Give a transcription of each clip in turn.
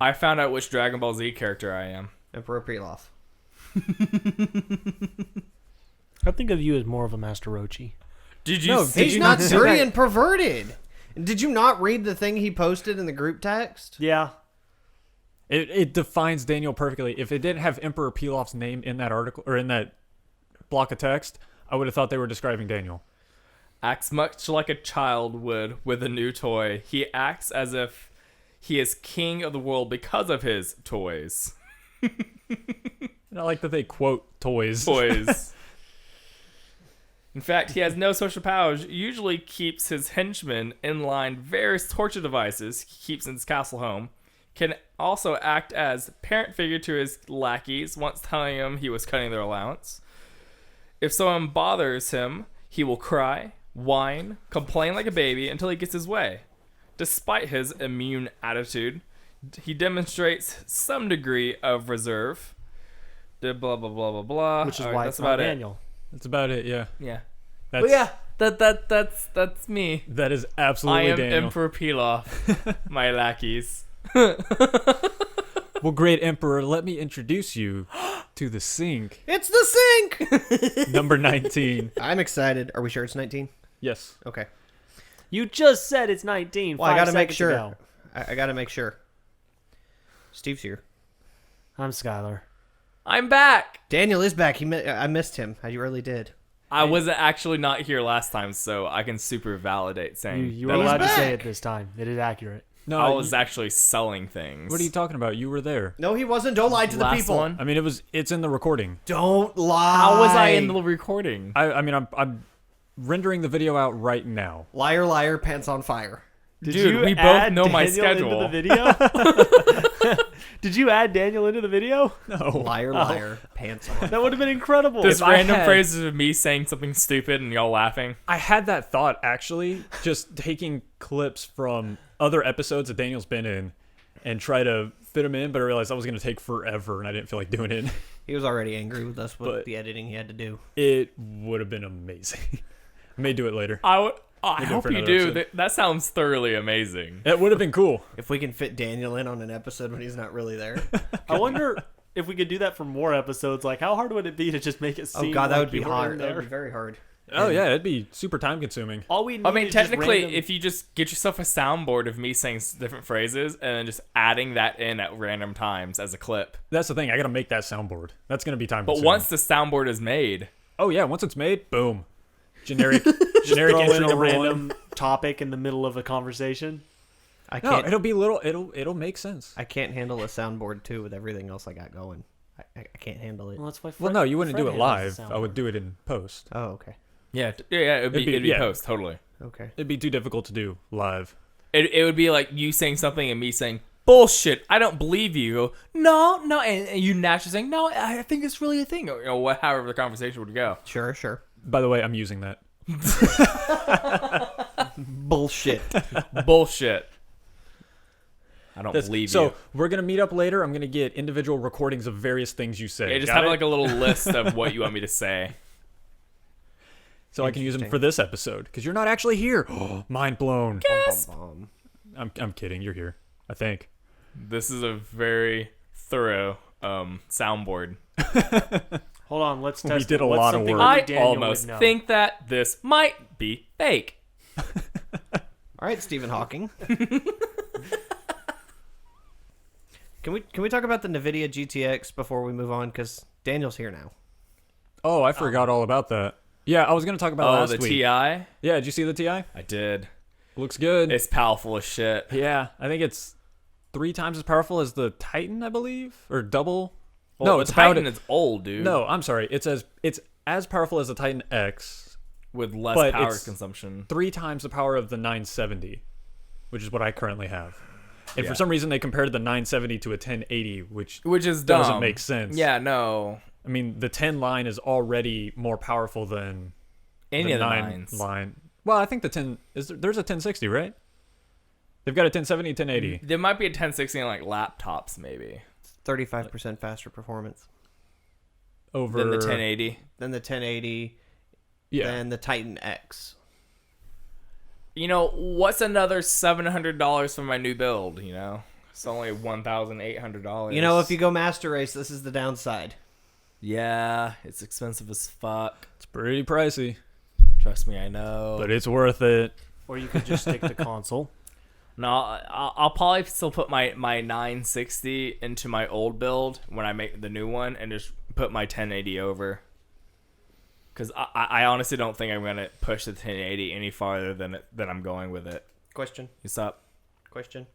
I found out which Dragon Ball Z character I am. Emperor Pilaf. I think of you as more of a Master Rochi. Did you see? He's not dirty and perverted. Did you not read the thing he posted in the group text? Yeah. It defines Daniel perfectly. If it didn't have Emperor Pilaf's name in that article or in that block of text, I would have thought they were describing Daniel. Acts much like a child would with a new toy. He acts as if he is king of the world because of his toys. And I like that they quote toys. Toys. In fact, he has no social powers, usually keeps his henchmen in line various torture devices he keeps in his castle home, can also act as parent figure to his lackeys, once telling him he was cutting their allowance. If someone bothers him, he will cry, whine, complain like a baby until he gets his way. Despite his immune attitude, he demonstrates some degree of reserve. Blah, blah, blah, blah, blah. Which is All right, why that's it's not about it. Daniel. That's about it, yeah. Yeah. That's, But yeah, that's me. That is I absolutely am Daniel. Emperor Pilaf, my lackeys. Well, great Emperor, let me introduce you to the sink. It's the sink! Number 19. I'm excited. Are we sure it's 19? Yes. Okay. You just said it's 19. Well, I gotta make 5 seconds sure. ago. I gotta make sure. Steve's here. I'm Skyler. I'm back. Daniel is back. I missed him. I really did. I wasn't actually not here last time, so I can super validate saying You were that allowed to back. say it this time. It is accurate. No, I was actually selling things. what are you talking about? You were there. No, he wasn't. Don't lie to the Last people. one? I mean, it's in the recording. Don't lie. How was I in the recording? I mean, I'm rendering the video out right now. Liar, liar, pants on fire. Dude, we both add know my Daniel schedule. Into the video? Did you add Daniel into the video? No. Liar, liar, pants on. That would have been incredible. Just If I random had- phrases of me saying something stupid and y'all laughing. I had that thought, actually, just taking clips from other episodes that Daniel's been in and try to fit them in, but I realized that was going to take forever, and I didn't feel like doing it. He was already angry with us with But- the editing he had to do. It would have been amazing. I may do it later. I do it hope for you another do. episode. That sounds thoroughly amazing. It would have been cool. If we can fit Daniel in on an episode when he's not really there. I wonder if we could do that for more episodes. Like, how hard would it be to just make it seem Oh god, that like would be you were in hard. That there? would be very hard. Oh, yeah, it'd be super time consuming. All we need I mean, is just technically, random- if you just get yourself a soundboard of me saying different phrases and then just adding that in at random times as a clip. That's the thing. I got to make that soundboard. That's going to be time But consuming. once the soundboard is made, Oh, yeah, once it's made, boom. Generic throw entry in a number random topic in the middle of a conversation. I No, can't. it'll be little. It'll make sense. I can't handle a soundboard too with everything else I got going. I can't handle it. Well, that's why. Well, Fred- no, you wouldn't Fred do it handles live. the I would do it in post. Oh, okay. it'd be yeah. post, totally. Okay. It'd be too difficult to do live. It would be like you saying something and me saying, bullshit, I don't believe you. You go, no, and you naturally saying, no, I think it's really a thing. Or however the conversation would go. Sure, sure. By the way, I'm using that. Bullshit. Bullshit. I don't That's- believe so you. we're gonna meet up later. I'm gonna get individual recordings of various things you say. Yeah, just Got have it? like a little list of what you want me to say. so I can use them Interesting. for this episode because you're not actually here. Mind blown. Bum, I'm kidding. You're here. I think. This is a very thorough soundboard. Hold on, let's We test. did it. a What's lot of something work. only I Daniel would almost know? think that this might be fake. All right, Stephen Hawking. Can we talk about the NVIDIA GTX before we move on? Because Daniel's here now. Oh, I forgot all about that. Yeah, I was gonna talk about Oh, last the week. TI? Yeah, did you see the TI? I did. Looks good. It's powerful as shit. Yeah, I think it's 3 times as powerful as the Titan, I believe, or double. Well, no, the it's about Titan is old, dude. No, I'm sorry. It's as powerful as the Titan X, With less but power it's consumption. 3 times the power of the 970, which is what I currently have. And Yeah. for some reason, they compared the 970 to a 1080, which Which is dumb. doesn't make sense. Yeah, no. I mean, the 10 line is already more powerful than Any the of the 9 nines. line. Well, I think the 10 there's a 1060, right? They've got a 1070, 1080. There might be a 1060 on like laptops, maybe. 35% faster performance Over Than the 1080. than the 1080 Yeah. than the Titan X. You know, what's another $700 for my new build, you know? It's only $1,800. You know, if you go master race, this is the downside. Yeah, it's expensive as fuck. It's pretty pricey, Trust me, I know. but it's worth it. Or you could just stick to console. No, I'll probably still put my 960 into my old build when I make the new one, and just put my 1080 over. Because I honestly don't think I'm gonna push the 1080 any farther than I'm going with it. Question. What's up? Question.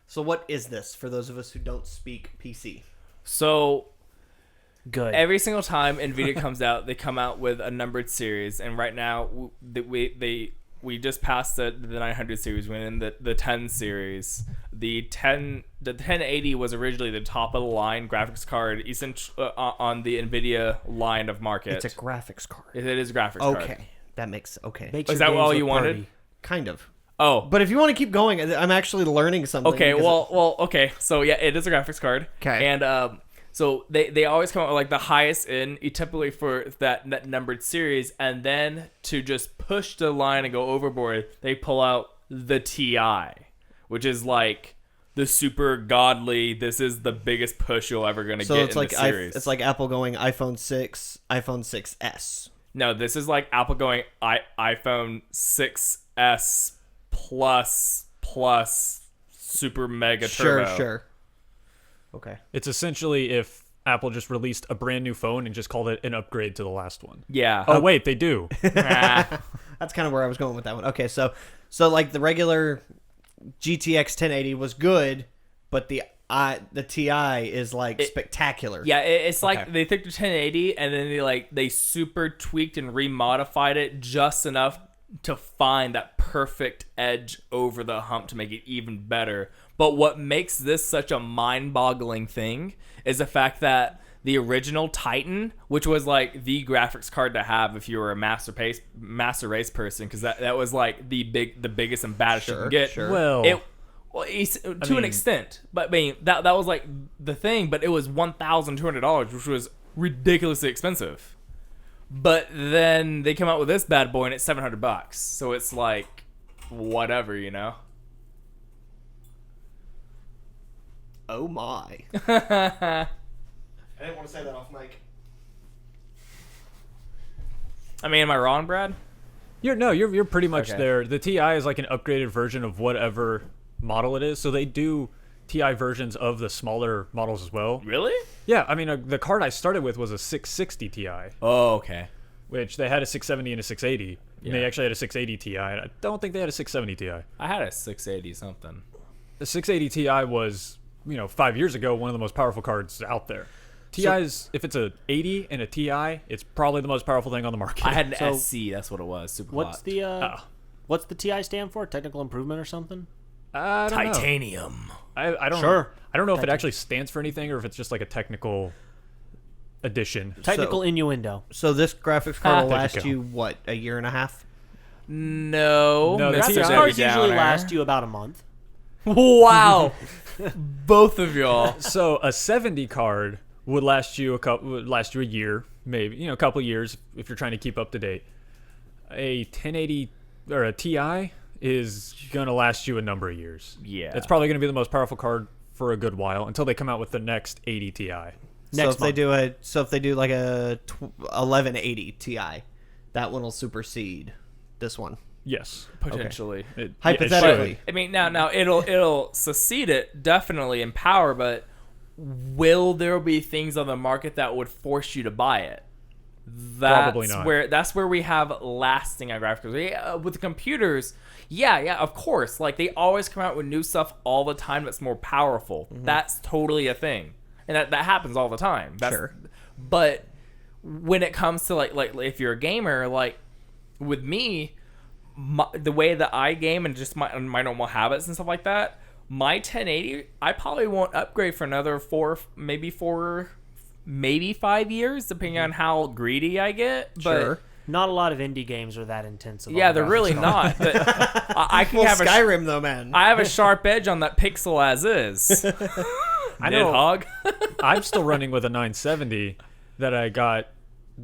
So what is this for those of us who don't speak PC? So Good. every single time Nvidia comes out, they come out with a numbered series, and right now we just passed the 900 series. We're in the 10 series. The 1080 was originally the top of the line graphics card, on the Nvidia line of market. It's a graphics card. It is a graphics card. Okay. That makes okay. Makes Is your that all games you look wanted? pretty. Kind of. Oh, But if you want to keep going, I'm actually learning something. okay. because Okay. So yeah, it is a graphics card. 'Kay. And so they always come out with like the highest end, typically for that numbered series, and then to just push the line and go overboard, they pull out the TI, which is like the super godly. This is the biggest push you're ever gonna so get it's in like the series. it's like Apple going iPhone 6, iPhone 6s. No, this is like Apple going iPhone 6s plus super mega turbo. Sure. Okay. It's essentially if Apple just released a brand new phone and just called it an upgrade to the last one. Yeah. Oh wait, they do. Ah. That's kind of where I was going with that one. Okay, so like the regular GTX 1080 was good, but the TI is like spectacular. Yeah, it's like Okay. they took the 1080 and then they super tweaked and remodified it just enough to find that perfect edge over the hump to make it even better. But what makes this such a mind-boggling thing is the fact that the original Titan, which was like the graphics card to have if you were a master race person, because that was like the biggest and baddest you Sure, can get. sure. Well, To an mean- extent, but I mean that was like the thing, but it was $1,200, which was ridiculously expensive. But then they come out with this bad boy and it's $700, so it's like whatever, you know. Oh my. I didn't want to say that off mic. I mean, am I wrong, Brad? You're pretty much Okay. there. The TI is like an upgraded version of whatever model it is. So they do TI versions of the smaller models as well. Really? Yeah, I mean the card I started with was a 660 Ti, Oh, okay. which they had a 670 and a 680. And they Yeah. actually had a 680 Ti. And I don't think they had a 670 Ti. I had a 680 something. The 680 Ti was, 5 years ago, one of the most powerful cards out there. TI's, if it's a 80 and a Ti, it's probably the most powerful thing on the market. I had an So- SC. That's what it was. Super What's hot. the what's the TI stand for? Technical improvement or something? I don't know. Titanium? I don't Sure. I don't know if it actually stands for anything or if it's just like a technical addition. Technical innuendo. So this graphics card will There you last go. you what, a year and a half? No. No, the Mr. TI Graphics Debbie cards usually Downer. last you about a month. Wow. Both of y'all. So a 70 card would last you a year, maybe, a couple years if you're trying to keep up to date. A 1080 or a Ti is going to last you a number of years. Yeah. It's probably going to be the most powerful card for a good while until they come out with the next 80 Ti. So Next if they do like a 1180 Ti, that one will supersede this one. Yes. Potentially. It Hypothetically. should. I mean, now it'll succeed it definitely in power, but will there be things on the market that would force you to buy it? Probably not. That's where we have lasting on graphics. Yeah, with the computers, yeah, of course. Like they always come out with new stuff all the time that's more powerful. That's totally a thing, and that happens all the time. Sure. But when it comes to like if you're a gamer, like with me, the way that I game and just my normal habits and stuff like that, my 1080, I probably won't upgrade for another 4, maybe 5 years, depending on how greedy I get. But Sure. Not a lot of indie games are that intensive. yeah, on they're graphics really card. not. But I can Well, have Skyrim though, man. I have a sharp edge on that pixel as is. I know. Hog. I'm still running with a 970 that I got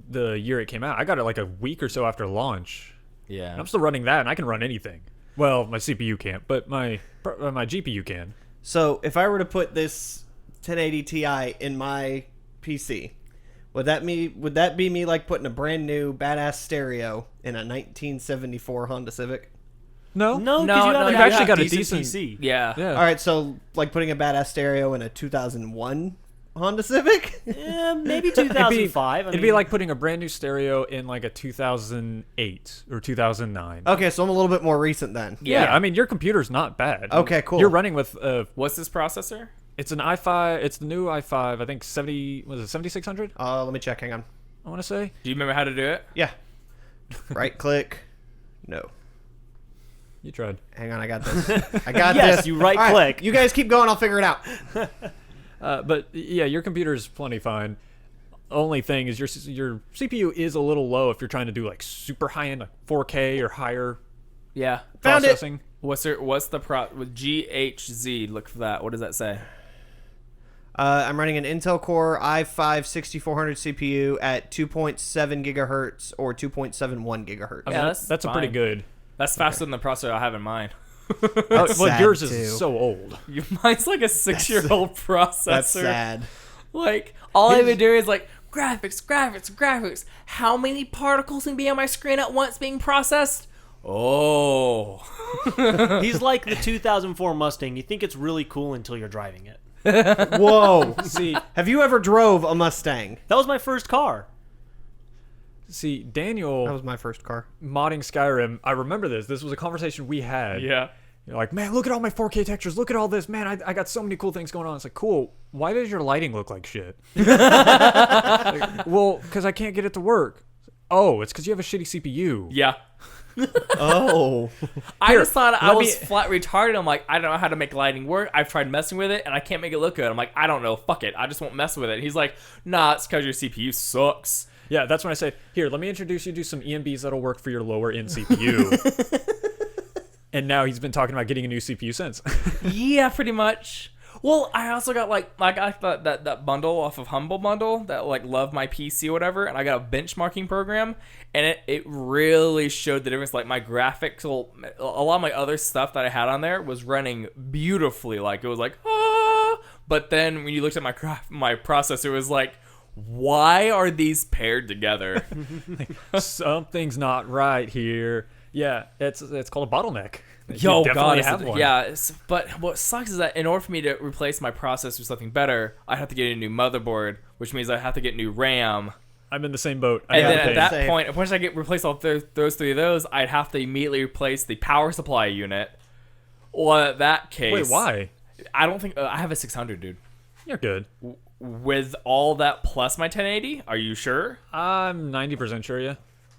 the year it came out. I got it like a week or so after launch. Yeah. And I'm still running that, and I can run anything. Well, my CPU can't, but my GPU can. So if I were to put this 1080 Ti in my PC, would that be me like putting a brand new badass stereo in a 1974 Honda Civic? No, No, because you no, have you've a actually got a decent decent- PC. Yeah. Yeah. All right, so like putting a badass stereo in a 2001 Honda Civic? Maybe 2005. It'd be like putting a brand new stereo in like a 2008 or 2009. Okay, so I'm a little bit more recent then. Yeah, I mean your computer's not bad. Okay, cool. You're running with What's this processor? it's an i5. It's the new i5. I think 7600. Let me check. Hang on. I want to say. Do you remember how to do it? Yeah. Right click. No. You tried. Hang on, I got this. I got Yes, this. you right All click. You guys keep going. I'll figure it out. But yeah, your computer's plenty fine. Only thing is your CPU is a little low if you're trying to do like super high end, like 4K or higher Yeah. Found it. processing. What's the with GHZ? Look for that. What does that say? I'm running an Intel Core i5 6400 CPU at 2.7 gigahertz or 2.71 gigahertz. I mean, Yeah, that's that's a pretty fine. good. That's faster than the processor I have in mine. Well, sad, yours too. is so old. Mine's like a 6-year-old processor. That's sad. Like, all I've been doing is like, graphics. How many particles can be on my screen at once being processed? Oh. He's like the 2004 Mustang. You think it's really cool until you're driving it. Whoa. See, Have you ever drove a Mustang? That was my first car. Daniel That was my first car. modding Skyrim. I remember this. This was a conversation we had. Yeah. You're like, man, look at all my 4K textures. Look at all this, man. I got so many cool things going on. It's like, cool. Why does your lighting look like shit? Like, well, because I can't get it to work. Oh, it's because you have a shitty CPU. Yeah. Oh. I just thought I let was me- flat retarded. I'm like, I don't know how to make lighting work. I've tried messing with it, and I can't make it look good. I'm like, I don't know. Fuck it. I just won't mess with it. He's like, nah, it's because your CPU sucks. Yeah, that's when I say, here, let me introduce you to some EMBs that'll work for your lower end CPU. And now he's been talking about getting a new CPU since. Yeah, pretty much. Well, I also got like I thought that bundle off of Humble Bundle that like Love My PC or whatever, and I got a benchmarking program, and it really showed the difference. Like my graphics, a lot of my other stuff that I had on there was running beautifully. Like it was like but then when you looked at my processor, it was like, why are these paired together? Something's not right here. Yeah, it's called a bottleneck. Yo, You definitely God, have one. yeah. But what sucks is that in order for me to replace my processor with something better, I have to get a new motherboard, which means I have to get new RAM. I'm in the same boat. And then have at to that Same. point, once I replace all those three of those, I'd have to immediately replace the power supply unit. Well, in that case, Wait, why? I don't think I have a 600, dude. You're good. With all that plus my 1080, are you sure? I'm 90% sure, yeah.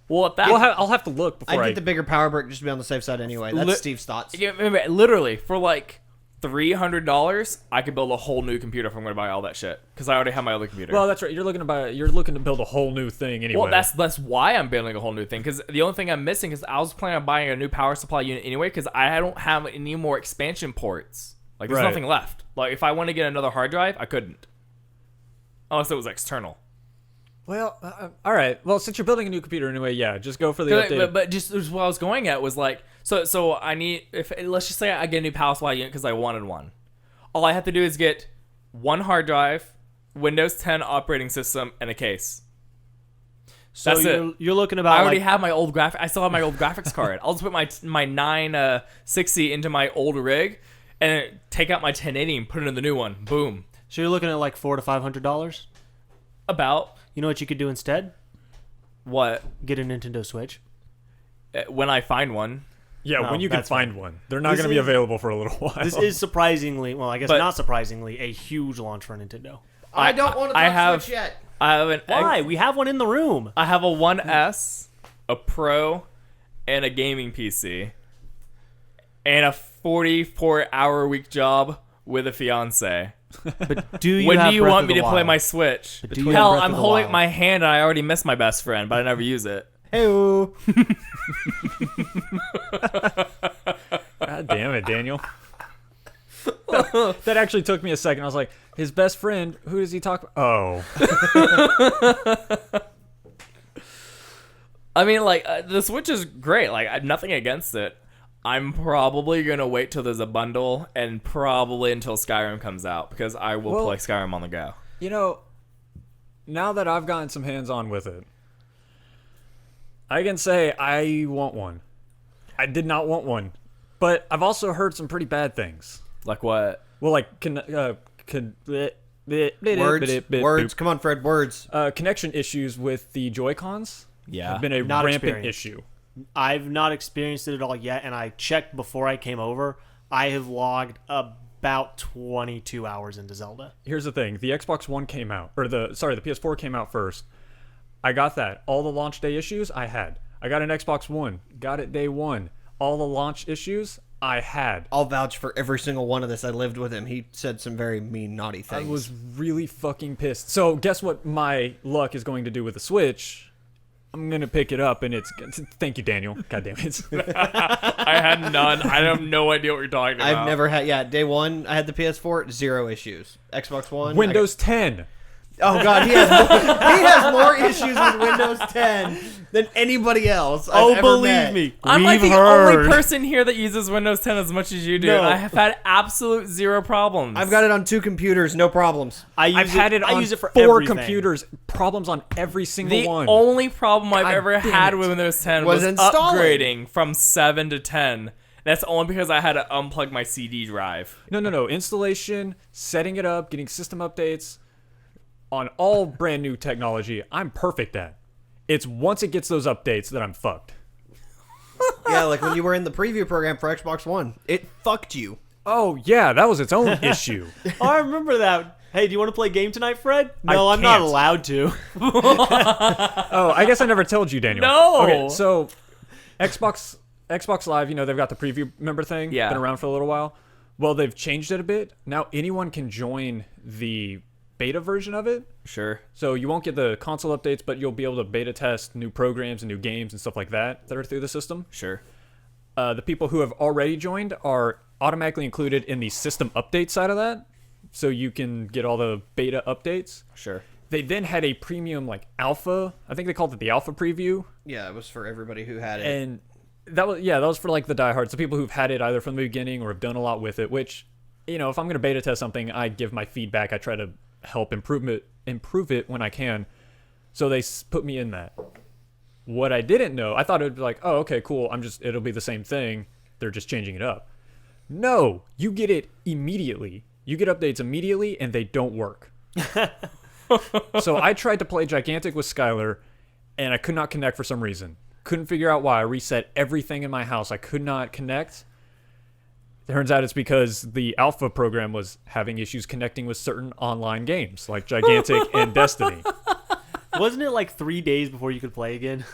Well, at that, I'll have to look before I'd get the bigger power brick just to be on the safe side anyway. That's Li- Steve's thoughts. Yeah, remember, literally for like $300, I could build a whole new computer if I'm going to buy all that shit because I already have my other computer. Well, that's right. You're looking to build a whole new thing anyway. Well, that's why I'm building a whole new thing. Because the only thing I'm missing is I was planning on buying a new power supply unit anyway. Because I don't have any more expansion ports. Like there's Right. nothing left. Like if I want to get another hard drive, I couldn't, unless it was external. Well, all right. Well, since you're building a new computer anyway, yeah, just go for the update. But just what I was going at was like, so I need, if let's just say I get a new power supply unit because I wanted one. All I have to do is get one hard drive, Windows 10 operating system, and a case. So That's it. you're looking about. I already like, have my old graphic. I still have my old graphics card. I'll just put my 960 into my old rig, and take out my 1080 and put it in the new one. Boom. So you're looking at like $400 to $500. About You know what you could do instead? what? Get a Nintendo Switch. When I find one. yeah, No, when you can that's find one. They're not This going to be is- available for a little while. This is surprisingly, well, I guess But- not surprisingly, a huge launch for Nintendo. I don't want to I touch have- Switch yet. I have an. Why? We have one in the room. I have a 1S, a Pro, and a gaming PC, and a 44-hour-a-week job with a fiance. But do you When have do you Breath want of me the to play Wild? my Switch? But do you have Hell, Breath I'm of the holding Wild? my hand and I already miss my best friend, but I never use it. Hey-oo. God damn it, Daniel. That actually took me a second. I was like, his best friend, who does he talk about? Oh. I mean, like, the Switch is great. Like, I have nothing against it. I'm probably gonna wait till there's a bundle, and probably until Skyrim comes out, because I will play Skyrim on the go. You know, now that I've gotten some hands-on with it, I can say I want one. I did not want one, but I've also heard some pretty bad things. Like what? Well, like Words. Come on, Fred. Words. Connection issues with the Joy-Cons Yeah. have been a Not rampant experienced. issue. I've not experienced it at all yet, and I checked before I came over. I have logged about 22 hours into Zelda. Here's the thing: the Xbox One came out, or the PS4 came out first. I got that. All the launch day issues I had. I got an Xbox One. Got it day one. All the launch issues I had. I'll vouch for every single one of this. I lived with him. He said some very mean, naughty things. I was really fucking pissed. So guess what my luck is going to do with the Switch? I'm going to pick it up, and it's... Thank you, Daniel. God damn it. I had none. I have no idea what you're talking about. I've never had. Yeah, day one, I had the PS4. 0 issues. Xbox One. Windows 10. Oh God, he has more issues with Windows 10 than anybody else. I've ever met. me. I'm like we've the heard. only person here that uses Windows 10 as much as you do. No. I have had absolute zero problems. I've got it on 2 computers, no problems. I've had it I on use it for 4 everything. computers. Problems on every single the one. only problem I've God ever damn had it. with Windows 10 Was was installing. upgrading from 7 to 10. That's only because I had to unplug my CD drive. No. Installation, setting it up, getting system updates on all brand new technology, I'm perfect at. It's once it gets those updates that I'm fucked. Yeah, like when you were in the preview program for Xbox One, it fucked you. Oh, yeah, that was its own issue. Oh, I remember that. Hey, do you want to play game tonight, Fred? No, I I'm not can't. allowed to. Oh, I guess I never told you, Daniel. No! Okay, so Xbox Live, you know, they've got the preview member thing. Yeah. Been around for a little while. Well, they've changed it a bit. Now anyone can join the beta version of it. Sure. So you won't get the console updates, but you'll be able to beta test new programs and new games and stuff like that are through the system. Sure. The people who have already joined are automatically included in the system update side of that. So you can get all the beta updates. Sure. They then had a premium like alpha. I think they called it the alpha preview. Yeah, it was for everybody who had it. And that was for like the diehards, the people who've had it either from the beginning or have done a lot with it, which, you know, if I'm going to beta test something, I give my feedback. I try to help improve it when I can. So they put me in that. What I didn't know, I thought it would be like, oh, okay, cool. It'll be the same thing. They're just changing it up. No, you get it immediately. You get updates immediately and they don't work. So I tried to play Gigantic with Skyler and I could not connect for some reason. Couldn't figure out why. I reset everything in my house. I could not connect. Turns out it's because the alpha program was having issues connecting with certain online games like Gigantic and Destiny. Wasn't it like 3 days before you could play again?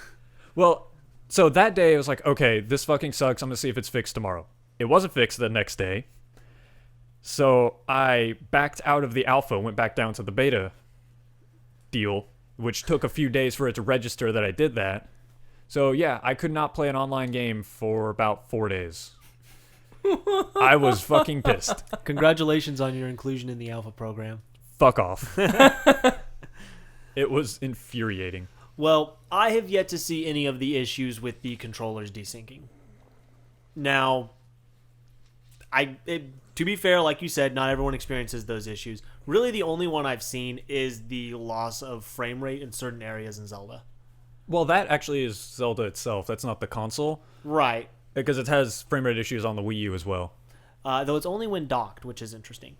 Well, so that day I was like, okay, this fucking sucks. I'm going to see if it's fixed tomorrow. It wasn't fixed the next day. So I backed out of the alpha, went back down to the beta deal, which took a few days for it to register that I did that. So yeah, I could not play an online game for about 4 days. I was fucking pissed. Congratulations on your inclusion in the alpha program. Fuck off. It was infuriating. Well, I have yet to see any of the issues with the controllers desyncing. Now, to be fair, like you said, not everyone experiences those issues. Really, the only one I've seen is the loss of frame rate in certain areas in Zelda. Well, that actually is Zelda itself. That's not the console. Right. Because it has frame rate issues on the Wii U as well. Though it's only when docked, which is interesting.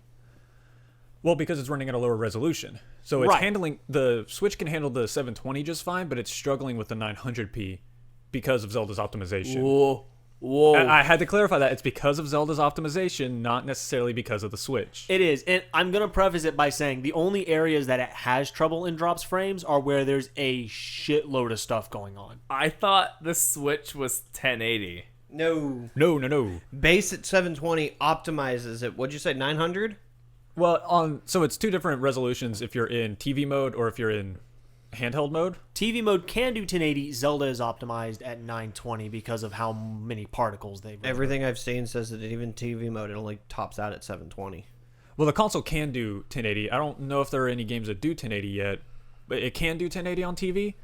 Well, because it's running at a lower resolution. So it's Right. handling... The Switch can handle the 720 just fine, but it's struggling with the 900p because of Zelda's optimization. Whoa. I had to clarify that. It's because of Zelda's optimization, not necessarily because of the Switch. It is, and I'm going to preface it by saying the only areas that it has trouble in drops frames are where there's a shitload of stuff going on. I thought the Switch was 1080. No. No. Base at 720 optimizes it. What'd you say, 900? Well, so it's 2 different resolutions if you're in TV mode or if you're in handheld mode. TV mode can do 1080. Zelda is optimized at 920 because of how many particles they've. Everything I've seen says that even TV mode, it only tops out at 720. Well, the console can do 1080. I don't know if there are any games that do 1080 yet, but it can do 1080 on TV.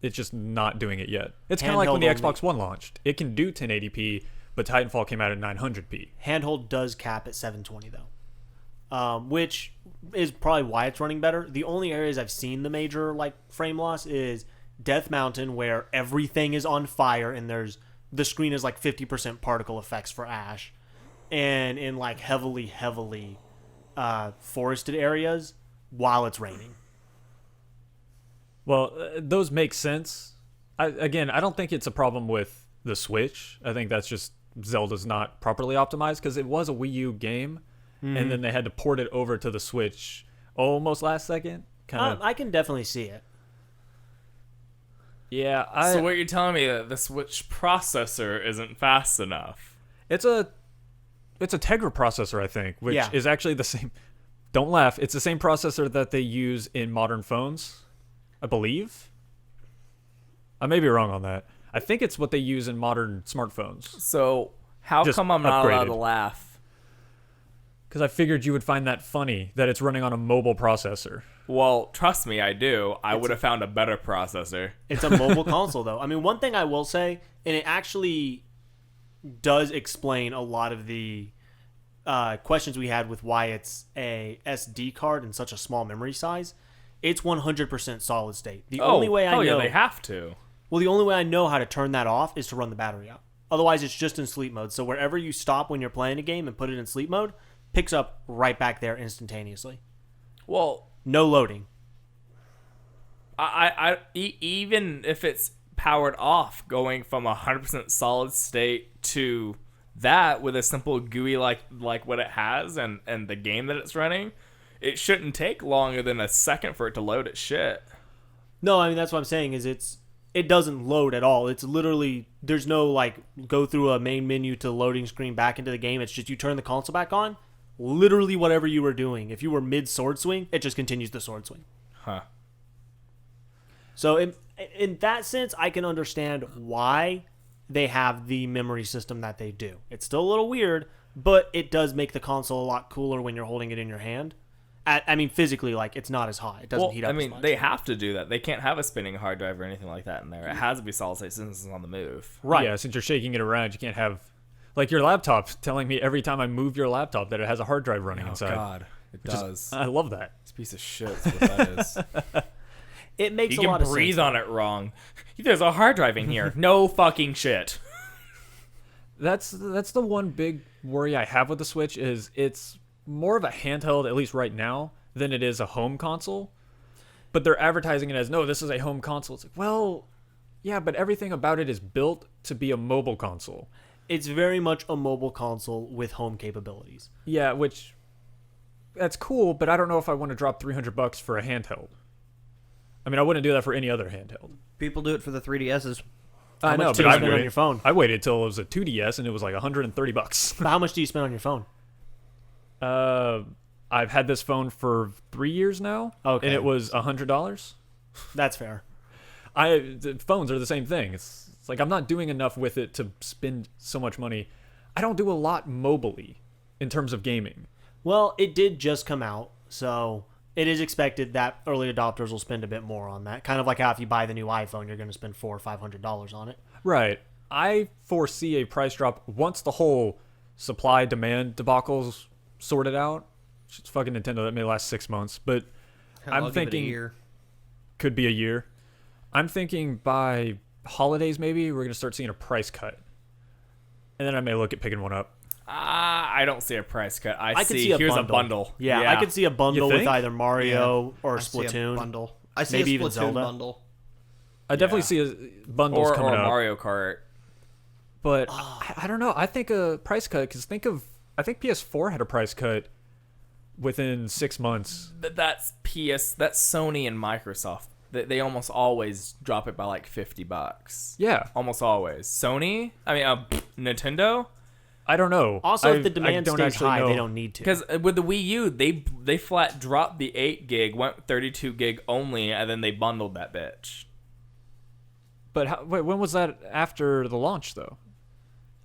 It's just not doing it yet. It's kind of like when the Handheld only. Xbox One launched. It can do 1080p, but Titanfall came out at 900p. Handheld does cap at 720 though, which is probably why it's running better. The only areas I've seen the major like frame loss is Death Mountain, where everything is on fire and the screen is like 50% particle effects for Ash, and in like heavily forested areas while it's raining. Well, those make sense. I don't think it's a problem with the Switch. I think that's just Zelda's not properly optimized, because it was a Wii U game, and then they had to port it over to the Switch almost last second. I can definitely see it. Yeah. So what you're telling me that the Switch processor isn't fast enough? It's a Tegra processor, I think, which is actually the same. Don't laugh. It's the same processor that they use in modern phones, I believe. I may be wrong on that. I think it's what they use in modern smartphones. So how Just come I'm not allowed to upgraded. laugh? Because I figured you would find that funny, that it's running on a mobile processor. Well, trust me, I do. I would have found a better processor. It's a mobile console, though. I mean, one thing I will say, and it actually does explain a lot of the questions we had with why it's a SD card in such a small memory size. It's 100% solid state. The only way I know, yeah, they have to. well, the only way I know how to turn that off is to run the battery out. Otherwise, it's just in sleep mode. So wherever you stop when you're playing a game and put it in sleep mode, picks up right back there instantaneously. Well, No loading. Even if it's powered off, going from 100% solid state to that with a simple GUI like what it has and the game that it's running, it shouldn't take longer than a second for it to load its shit. No, I mean, that's what I'm saying is it doesn't load at all. It's literally, there's no like go through a main menu to loading screen back into the game. It's just you turn the console back on, literally whatever you were doing. If you were mid sword swing, it just continues the sword swing. Huh. So in that sense, I can understand why they have the memory system that they do. It's still a little weird, but it does make the console a lot cooler when you're holding it in your hand. I mean, physically, like, it's not as hot. It doesn't heat up I mean, as much. they have to do that. They can't have a spinning hard drive or anything like that in there. It has to be solid state since it's on the move. Right. Yeah, since you're shaking it around, you can't have... Like your laptop telling me every time I move your laptop that it has a hard drive running Oh, inside. God. It does. I love that. It's a piece of shit. That's what that is. It makes You a lot can of breathe sense. on it wrong. There's a hard drive in here. No fucking shit. That's the one big worry I have with the Switch is it's more of a handheld, at least right now, than it is a home console. But they're advertising it as, no, this is a home console. It's like, well, yeah, but everything about it is built to be a mobile console. It's very much a mobile console with home capabilities. Yeah, which that's cool, but I don't know if I want to drop $300 for a handheld. I mean, I wouldn't do that for any other handheld. People do it for the 3DSs. I know, much do but you I spend on your phone? I waited till it was a 2DS and it was like $130. But how much do you spend on your phone? I've had this phone for 3 years now, Okay. and it was $100. That's fair. The phones are the same thing. It's like I'm not doing enough with it to spend so much money. I don't do a lot mobily in terms of gaming. Well, it did just come out, so it is expected that early adopters will spend a bit more on that. Kind of like how if you buy the new iPhone, you're going to spend $400 or $500 on it. Right. I foresee a price drop once the whole supply-demand debacle's sorted out. It's fucking Nintendo. That may last 6 months, but I'll I'm give it a thinking year. could be a year. I'm thinking by holidays maybe we're going to start seeing a price cut. And then I may look at picking one up. I don't see a price cut. I could see see a here's bundle. a bundle. Yeah, I could see a bundle with think? either Mario or I see a Splatoon. bundle. I see Maybe a even Splatoon Zelda. bundle. I definitely see bundles or coming up. Mario Kart. But I don't know. I think a price cut, because I think PS4 had a price cut within 6 months. That's Sony and Microsoft. They almost always drop it by like $50. Yeah. Almost always. Sony? I mean, Nintendo? I don't know. Also, if the I demand don't stays actually high, know. they don't need to. Because with the Wii U, they flat dropped the 8 gig, went 32 gig only, and then they bundled that bitch. But wait, when was that after the launch, though?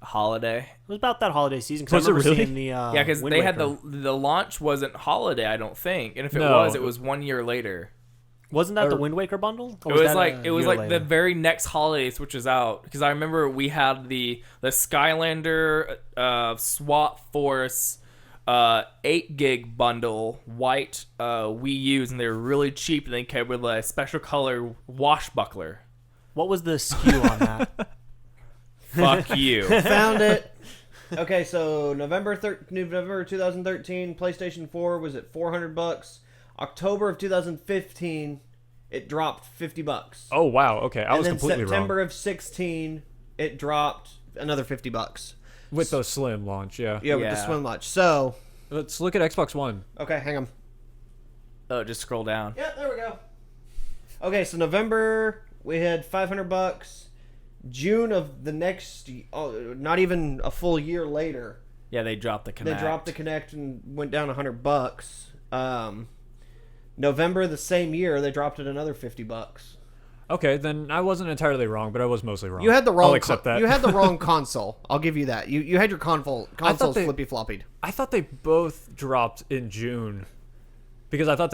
Holiday. It was about that holiday season. 'Cause I Was it remember really? seeing the Yeah, because Wind they had Waker. the launch wasn't holiday, I don't think. And if it No. was 1 year later. Wasn't that the Wind Waker bundle? Or It was that like a it was year like later? the very next holiday Switch was out, because I remember we had the Skylander SWAT Force 8 gig bundle, white Wii U's, and they were really cheap, and they came with a special color washbuckler. What was the SKU on that? Fuck you. Found it. Okay, so November 2013, PlayStation 4 was at $400. October of 2015, it dropped $50. Oh wow. Okay, I was and then completely September wrong of 16, it dropped another $50. with the Slim launch. Yeah. Yeah, with the Yeah. swim launch. So, Let's look at Xbox One. okay, hang on. Oh, just scroll down. Yeah, there we go. Okay, so November we had $500. June of the next, not even a full year later, Yeah, they dropped the Kinect. they dropped the Kinect and went down $100. November the same year, they dropped it another $50. Okay, then I wasn't entirely wrong, but I was mostly wrong. You had the wrong. I'll accept that. You had the wrong console. I'll give you that. You had your consoles they- flippy floppied. I thought they both dropped in June, because I thought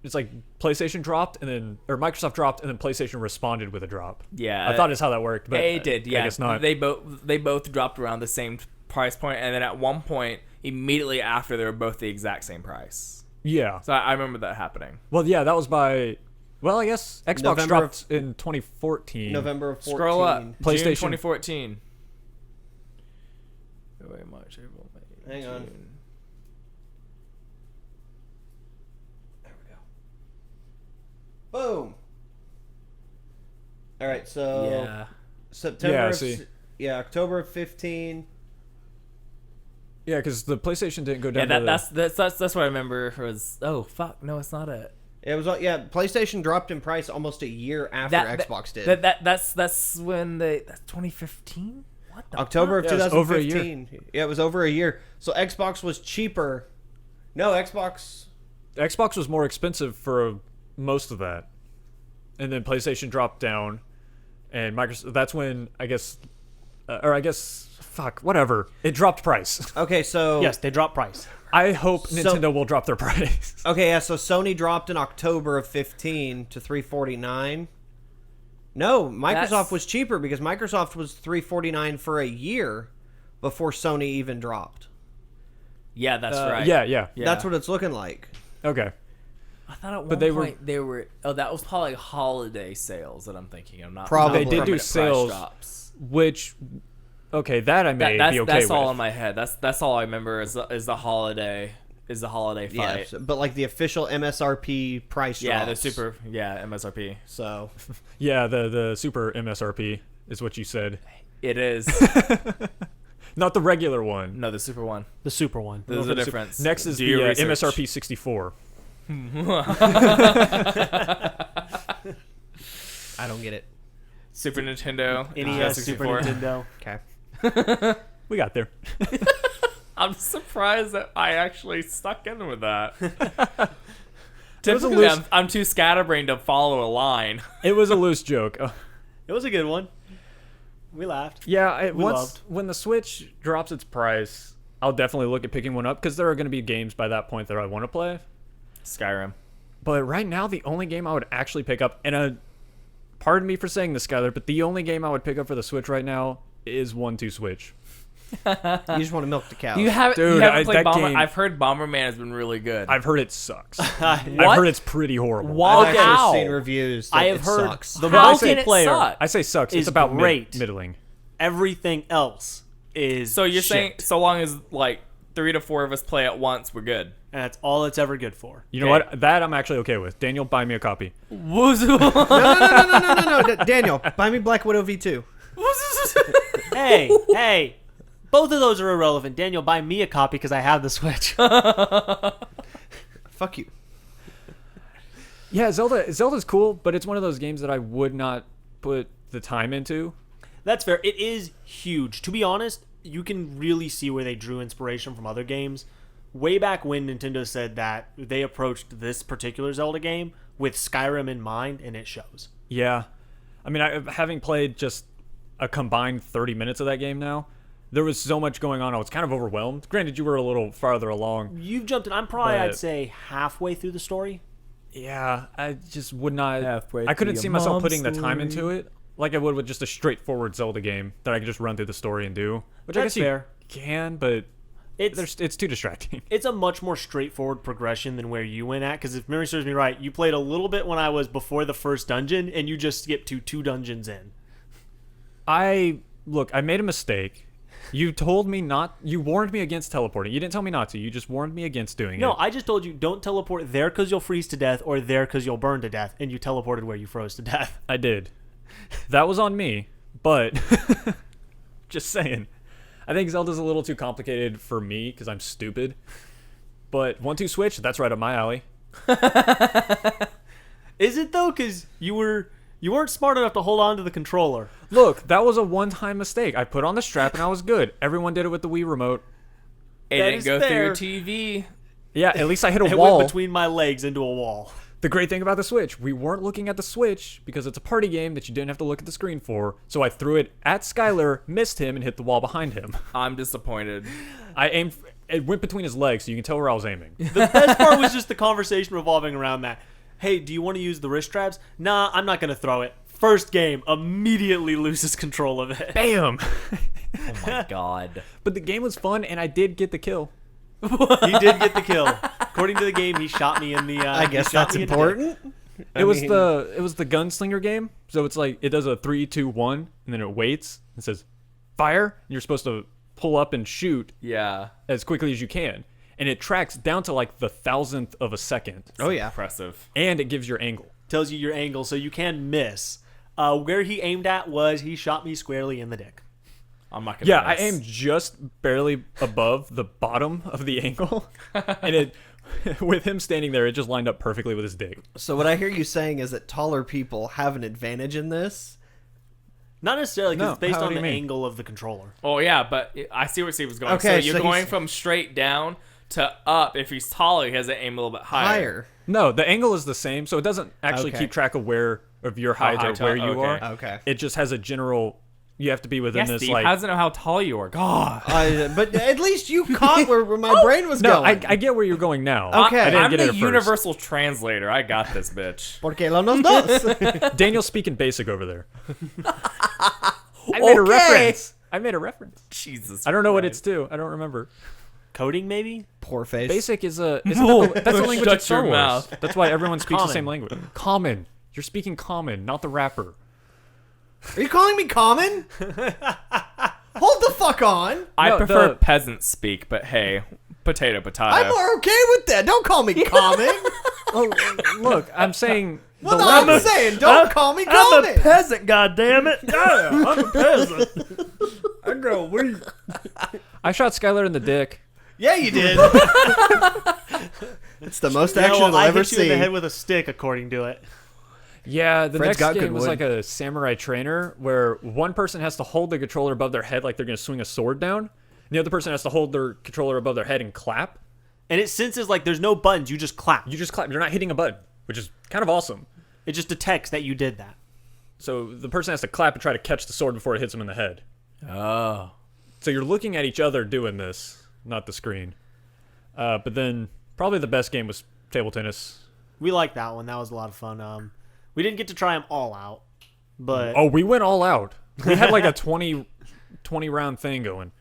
it's like PlayStation dropped and then, or Microsoft dropped and then PlayStation responded with a drop. Yeah, I thought is how that worked, but it did. Yeah, I guess not. They both dropped around the same price point, and then at one point, immediately after, they were both the exact same price. Yeah. So I remember that happening. Well, yeah, that was by. Well, I guess Xbox November dropped in 2014. November of 14. Scroll up. PlayStation- June 2014. February, March, April, May, Hang on. June. There we go. Boom. All right, so Yeah. September. Yeah, I of see. October of 15. Yeah, because the PlayStation didn't go Yeah, down. that's what I remember was. Oh fuck, no, it's not it. It was PlayStation dropped in price almost a year after Xbox did. That's when that's 2015. What the October of Yeah, it was over a year. 2015. Yeah, it was over a year. So Xbox was cheaper. No, Xbox. Xbox was more expensive for most of that, and then PlayStation dropped down, and Microsoft. That's when fuck, whatever. It dropped price. Okay, so Yes, they dropped price. I hope So- Nintendo will drop their price. Okay, yeah, so Sony dropped in October of 15 to $349. No, Microsoft That's- was cheaper because Microsoft was $349 for a year before Sony even dropped. Yeah, that's right. Yeah. Yeah. That's what it's looking like. Okay. I thought at one But they were- point they were. Oh, that was probably holiday sales that I'm thinking. I'm not. Probably. not They did do permanent price sales. drops. Which, okay, that I may That's be okay that's with. all in my head. That's all I remember is the holiday fight. Yeah, but like the official MSRP price Yeah, the drops. super. Yeah, MSRP. So, Yeah, the super MSRP is what you said. It is. Not the regular one. No, the super one. The super one. There's a difference. Next is Do the your research. MSRP 64. I don't get it. Super Nintendo. NES, Super 64. Nintendo. Okay. We got there. I'm surprised that I actually stuck in with that. was a Typically, loose- I'm too scatterbrained to follow a line. It was a loose joke. It was a good one. We laughed. Yeah, We loved. when the Switch drops its price, I'll definitely look at picking one up because there are going to be games by that point that I want to play. Skyrim. But right now, the only game I would actually pick up, and pardon me for saying this, Skyler, but the only game I would pick up for the Switch right now is 1-2 Switch. You just want to milk the cow. You haven't Dude, played that Bomber. game- I've heard Bomberman has been really good. I've heard it sucks. What? I've heard it's pretty horrible. Why? I've How? actually seen reviews. That I have it heard sucks. the How can it multiplayer. suck? I say sucks. Is It's about great. middling. Everything else is So you're saying shit. so long as like 3 to 4 of us play at once, we're good. And that's all it's ever good for. You know Okay. what? That I'm actually okay with. Daniel, buy me a copy. No, Daniel, buy me Black Widow V2. Hey, both of those are irrelevant. Daniel, buy me a copy because I have the Switch. Fuck you. Yeah, Zelda's cool, but it's one of those games that I would not put the time into. That's fair. It is huge. To be honest, you can really see where they drew inspiration from other games. Way back when Nintendo said that they approached this particular Zelda game with Skyrim in mind, and it shows. Yeah. I mean, having played just a combined 30 minutes of that game now, there was so much going on. I was kind of overwhelmed. Granted, you were a little farther along. You've jumped in. I'm probably, But- I'd say, halfway through the story. Yeah, I just would not. Halfway I couldn't through see your myself mom's putting the time story. into it like I would with just a straightforward Zelda game that I could just run through the story and do. Which I That's guess fair. you can, but it's too distracting. It's a much more straightforward progression than where you went at, because if memory serves me right, you played a little bit when I was before the first dungeon, and you just skipped to 2 dungeons in. I made a mistake. You told me not. You warned me against teleporting. You didn't tell me not to. You just warned me against doing No, it. I just told you don't teleport there because you'll freeze to death, or there because you'll burn to death, and you teleported where you froze to death. I did. That was on me, but just saying. I think Zelda's a little too complicated for me because I'm stupid. But 1-2 Switch, that's right up my alley. Is it though? Because you weren't smart enough to hold on to the controller. Look, that was a one-time mistake. I put on the strap and I was good. Everyone did it with the Wii remote. It That didn't is go through your fair. TV. Yeah, at least I hit a It wall. went between my legs into a wall. The great thing about the Switch, we weren't looking at the Switch because it's a party game that you didn't have to look at the screen for. So I threw it at Skyler, missed him, and hit the wall behind him. I'm disappointed. I aimed. It went between his legs, so you can tell where I was aiming. The best part was just the conversation revolving around that. Hey, do you want to use the wrist straps? Nah, I'm not going to throw it. First game, immediately loses control of it. Bam! Oh my god. But the game was fun, and I did get the kill. He did get the kill. According to the game, he shot me in the. I guess that's important. It was the gunslinger game, so it's like it does a 3, 2, 1, and then it waits and says fire. And you're supposed to pull up and shoot Yeah. as quickly as you can, and it tracks down to like the 1,000th of a second, Oh yeah. Impressive. and it gives your angle. Tells you your angle, so you can miss. Where he aimed at was he shot me squarely in the dick. I'm not gonna Yeah, I miss. aimed just barely above the bottom of the angle, and it, with him standing there, it just lined up perfectly with his dick. So what I hear you saying is that taller people have an advantage in this. Not necessarily because No, it's based how on do the you mean? angle of the controller. Oh yeah, but I see where Steve was going. Okay, so you're so going he's- from straight down to up. If he's taller, he has to aim a little bit higher. Higher. No, the angle is the same, so it doesn't actually Okay. keep track of your height high or to- where you okay. are. Okay. It just has a general. You have to be within Yes, this Steve. like. How does it know how tall you are? God. But at least you caught where my brain was No, going. I get where you're going now. Okay. I didn't I'm get the it at first. universal translator. I got this, bitch. Porque lo nos dos. Daniel's speaking basic over there. I made a Okay. reference. I made a reference. Jesus. I don't know what Christ. it's to. I don't remember. Coding, maybe? Poor face. Basic is a. That's the language Shut of Star your Wars. mouth. That's why everyone speaks Common. the same language. Common. You're speaking common, not the rapper. Are you calling me common? Hold the fuck on. I No, prefer the- peasant speak, but hey, potato, potato. I'm more okay with that. Don't call me common. Oh, look, I'm saying. Well, the no, I'm language- saying don't call me common. peasant, goddammit! Yeah, I'm a peasant. I grow weak. I shot Skyler in the dick. Yeah, you did. It's the most Yeah, action well, I'll I ever hit you in the see. head with a stick, according to it. Yeah, the Fred's got next good game was wood. like a samurai trainer where one person has to hold the controller above their head like they're going to swing a sword down. And the other person has to hold their controller above their head and clap. And it senses like there's no buttons, you just clap. You just clap. You're not hitting a button, which is kind of awesome. It just detects that you did that. So the person has to clap and try to catch the sword before it hits them in the head. Oh. So you're looking at each other doing this, not the screen. But then probably the best game was table tennis. We liked that one. That was a lot of fun. We didn't get to try them all out, but Oh, we went all out. We had like a 20 round thing going.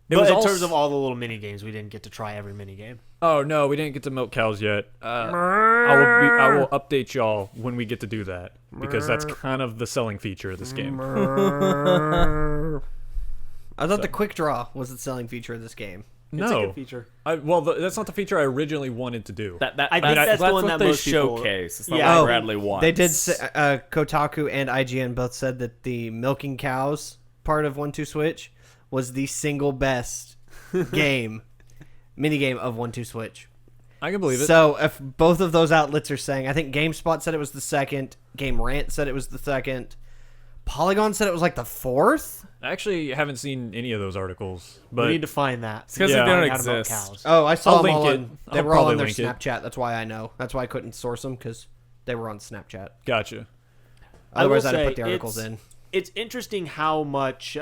It but was in all terms s- of all the little mini games, we didn't get to try every mini game. Oh no, we didn't get to milk cows yet. I will update y'all when we get to do that because that's kind of the selling feature of this game. I thought the quick draw was the selling feature of this game. It's a No, good feature. that's not the feature I originally wanted to do. I think that's the one what that they most people- showcase. It's not Yeah. what Oh, Bradley wants. They did say, Kotaku and IGN both said that the milking cows part of 1-2 Switch was the single best game, mini game of 1-2 Switch. I can believe it. So if both of those outlets are saying, I think GameSpot said it was the second, Game Rant said it was the second, Polygon said it was like the fourth. I actually haven't seen any of those articles, We but need to find that. It's 'cause Yeah. they don't How to milk exist. cows. Oh, I saw I'll them all link it. on. They I'll were all on probably their link it. Snapchat. That's why I know. That's why I couldn't source them because they were on Snapchat. gotcha. Otherwise, I I'd will have put the say articles in. It's interesting how much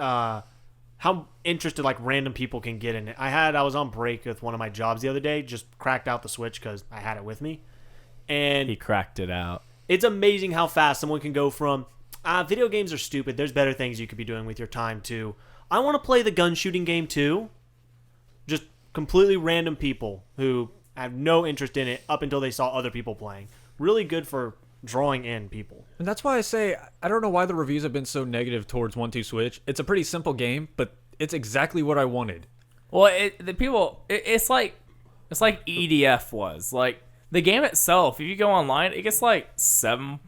how interested like random people can get in it. I was on break with one of my jobs the other day, just cracked out the Switch because I had it with me, And He cracked it out. it's amazing how fast someone can go from, video games are stupid, there's better things you could be doing with your time, to, I want to play the gun shooting game too. Just completely random people who have no interest in it up until they saw other people playing. Really good for drawing in people. And that's why I say I don't know why the reviews have been so negative towards 1-2 Switch. It's a pretty simple game, but it's exactly what I wanted. Well, it's like EDF was. Like, the game itself, if you go online, it gets like 7,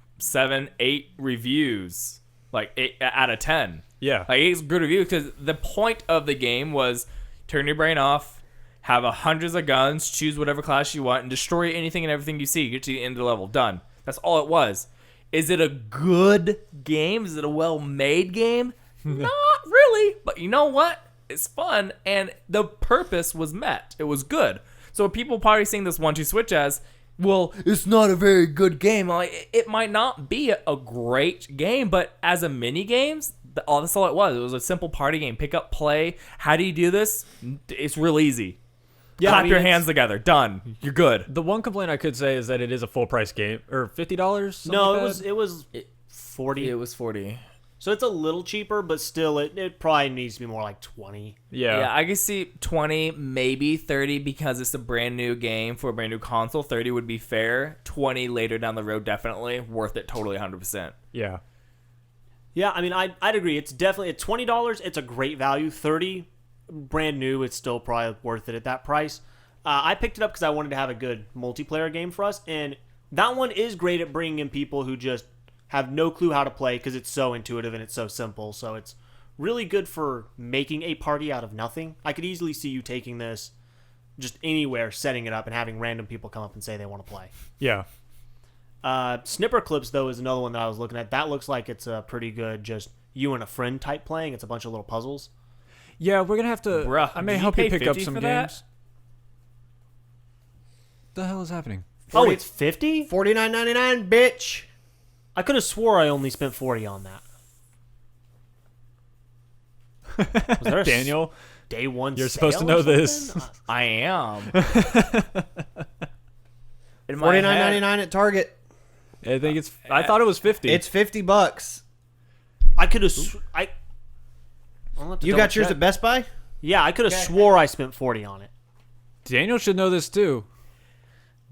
8 reviews, like 8 out of 10. Yeah. Like, it's good review because the point of the game was turn your brain off, have hundreds of guns, choose whatever class you want, and destroy anything and everything you see. Get to the end of the level. Done. That's all it was. Is it a good game? Is it a well-made game? Not really. But you know what? It's fun, and the purpose was met. It was good. So people probably seeing this 1-2 Switch as, well, it's not a very good game. Like, it might not be a great game, but as a mini games, that's all it was. It was a simple party game. Pick up, play. How do you do this? It's real easy. Yeah, Clap I mean, your hands together. Done. You're good. The one complaint I could say is that it is a full price game, or $50. No, Like it was 40. It was 40. So it's a little cheaper, but still, it probably needs to be more like 20. Yeah, I can see 20, maybe 30 because it's a brand new game for a brand new console. 30 would be fair. 20 later down the road, definitely worth it. Totally 100%. Yeah. Yeah, I mean, I'd agree. It's definitely at $20. It's a great value. 30, brand new. It's still probably worth it at that price. I picked it up because I wanted to have a good multiplayer game for us, and that one is great at bringing in people who just have no clue how to play because it's so intuitive and it's so simple. So it's really good for making a party out of nothing. I could easily see you taking this just anywhere, setting it up, and having random people come up and say they want to play. Yeah. Snipper Clips, though, is another one that I was looking at. That looks like it's a pretty good just you and a friend type playing. It's a bunch of little puzzles. Yeah, we're gonna have to. Bruh, I may did you help you pay pick up 50 some for that? games. The hell is happening? 40 Oh, it's 50? $49.99, bitch. I could have swore I only spent 40 on that. Was there a Daniel, day one you're sale supposed to or know something? this. I am. In my head, $49.99 at Target. I think it's. I thought it was 50. It's $50. I could have. You got yours at Best Buy? Yeah, I could have swore I spent 40 on it. Daniel should know this too.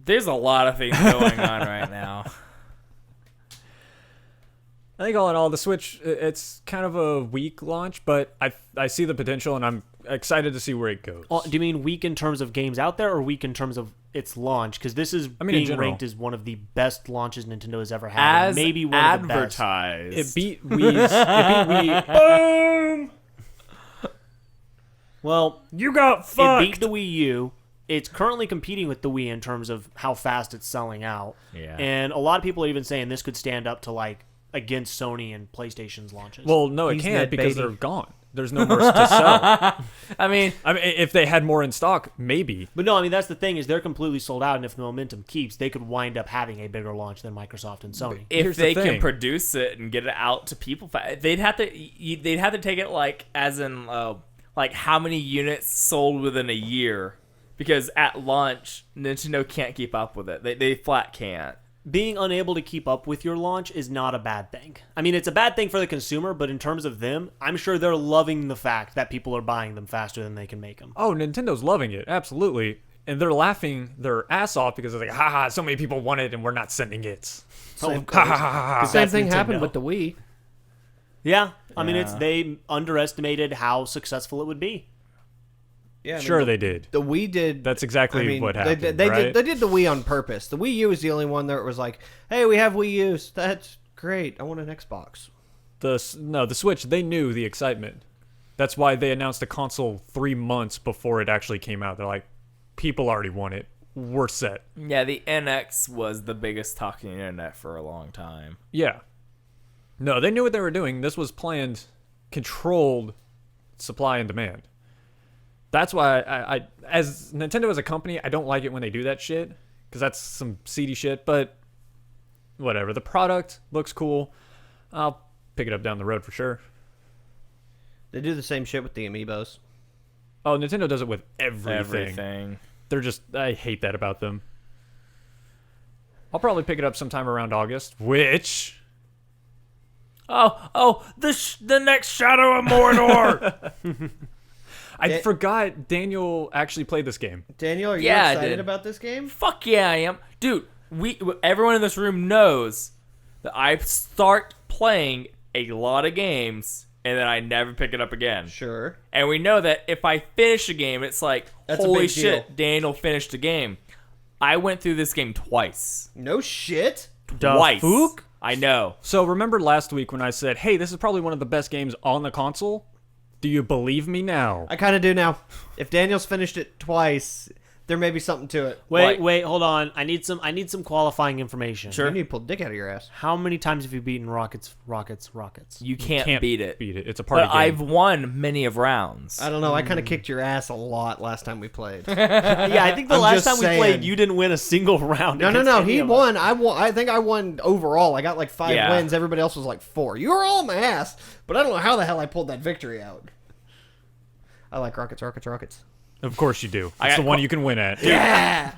There's a lot of things going on right now. I think all in all, the Switch, it's kind of a weak launch, but I see the potential, and I'm excited to see where it goes. Oh, do you mean weak in terms of games out there, or weak in terms of its launch? Because this is in being general. ranked as one of the best launches Nintendo has ever had. As maybe one of the best. advertised. It beat Wii's. It beat Wii. Boom. Well, You got it fucked. beat the Wii U. It's currently competing with the Wii in terms of how fast it's selling out. Yeah. And a lot of people are even saying this could stand up to like against Sony and PlayStation's launches. Well, no, it He's can't Ned because Beatty. they're gone. There's no more to sell. I mean, If they had more in stock, maybe. but no, I mean that's the thing is they're completely sold out, and if the momentum keeps, they could wind up having a bigger launch than Microsoft and Sony. if Here's the they can thing. produce it and get it out to people, they'd have to take it like as in like how many units sold within a year, because at launch Nintendo can't keep up with it. They flat can't. Being unable to keep up with your launch is not a bad thing. I mean, it's a bad thing for the consumer, but in terms of them, I'm sure they're loving the fact that people are buying them faster than they can make them. Oh, Nintendo's loving it, absolutely, and they're laughing their ass off because they're like, "Ha so many people want it, and we're not sending it." Same, Same thing happened with the Wii. Yeah, I mean, Yeah. they underestimated how successful it would be. Yeah, Sure, they did. The Wii did. That's exactly what happened. They right? did the Wii on purpose. The Wii U is the only one that was like, "Hey, we have Wii U's. That's great. I want an Xbox." The Switch. They knew the excitement. That's why they announced the console 3 months before it actually came out. They're like, people already want it. We're set. Yeah, the NX was the biggest talking internet for a long time. Yeah. No, they knew what they were doing. This was planned, controlled supply and demand. That's why I as Nintendo as a company, I don't like it when they do that shit, because that's some seedy shit, but whatever. The product looks cool. I'll pick it up down the road for sure. They do the same shit with the Amiibos. Oh, Nintendo does it with everything. Everything. They're just, I hate that about them. I'll probably pick it up sometime around August, which... The next Shadow of Mordor. I forgot Daniel actually played this game. Daniel, are you Yeah, I excited did. about this game? Fuck yeah, I am, dude. Everyone in this room knows that I start playing a lot of games and then I never pick it up again. Sure. And we know that if I finish a game, it's like, That's a holy big shit, deal. Daniel finished a game. I went through this game twice. No shit. Twice. Fook? I know. So remember last week when I said, hey, this is probably one of the best games on the console? Do you believe me now? I kind of do now. If Daniel's finished it twice, there may be something to it. Wait, hold on. I need some qualifying information. You need to pull the dick out of your ass. How many times have you beaten Rockets? You can't beat it. It's a party But game. I've won many of rounds. I don't know. I kind of kicked your ass a lot last time we played. Yeah, I think the I'm last just time we saying. played, you didn't win a single round. No. against any He of us. won. I won. I think I won overall. I got like 5 Yeah. wins. Everybody else was like 4. You were all on my ass, but I don't know how the hell I pulled that victory out. I like rockets. Of course you do. I It's got the one qu- you can win at. Yeah.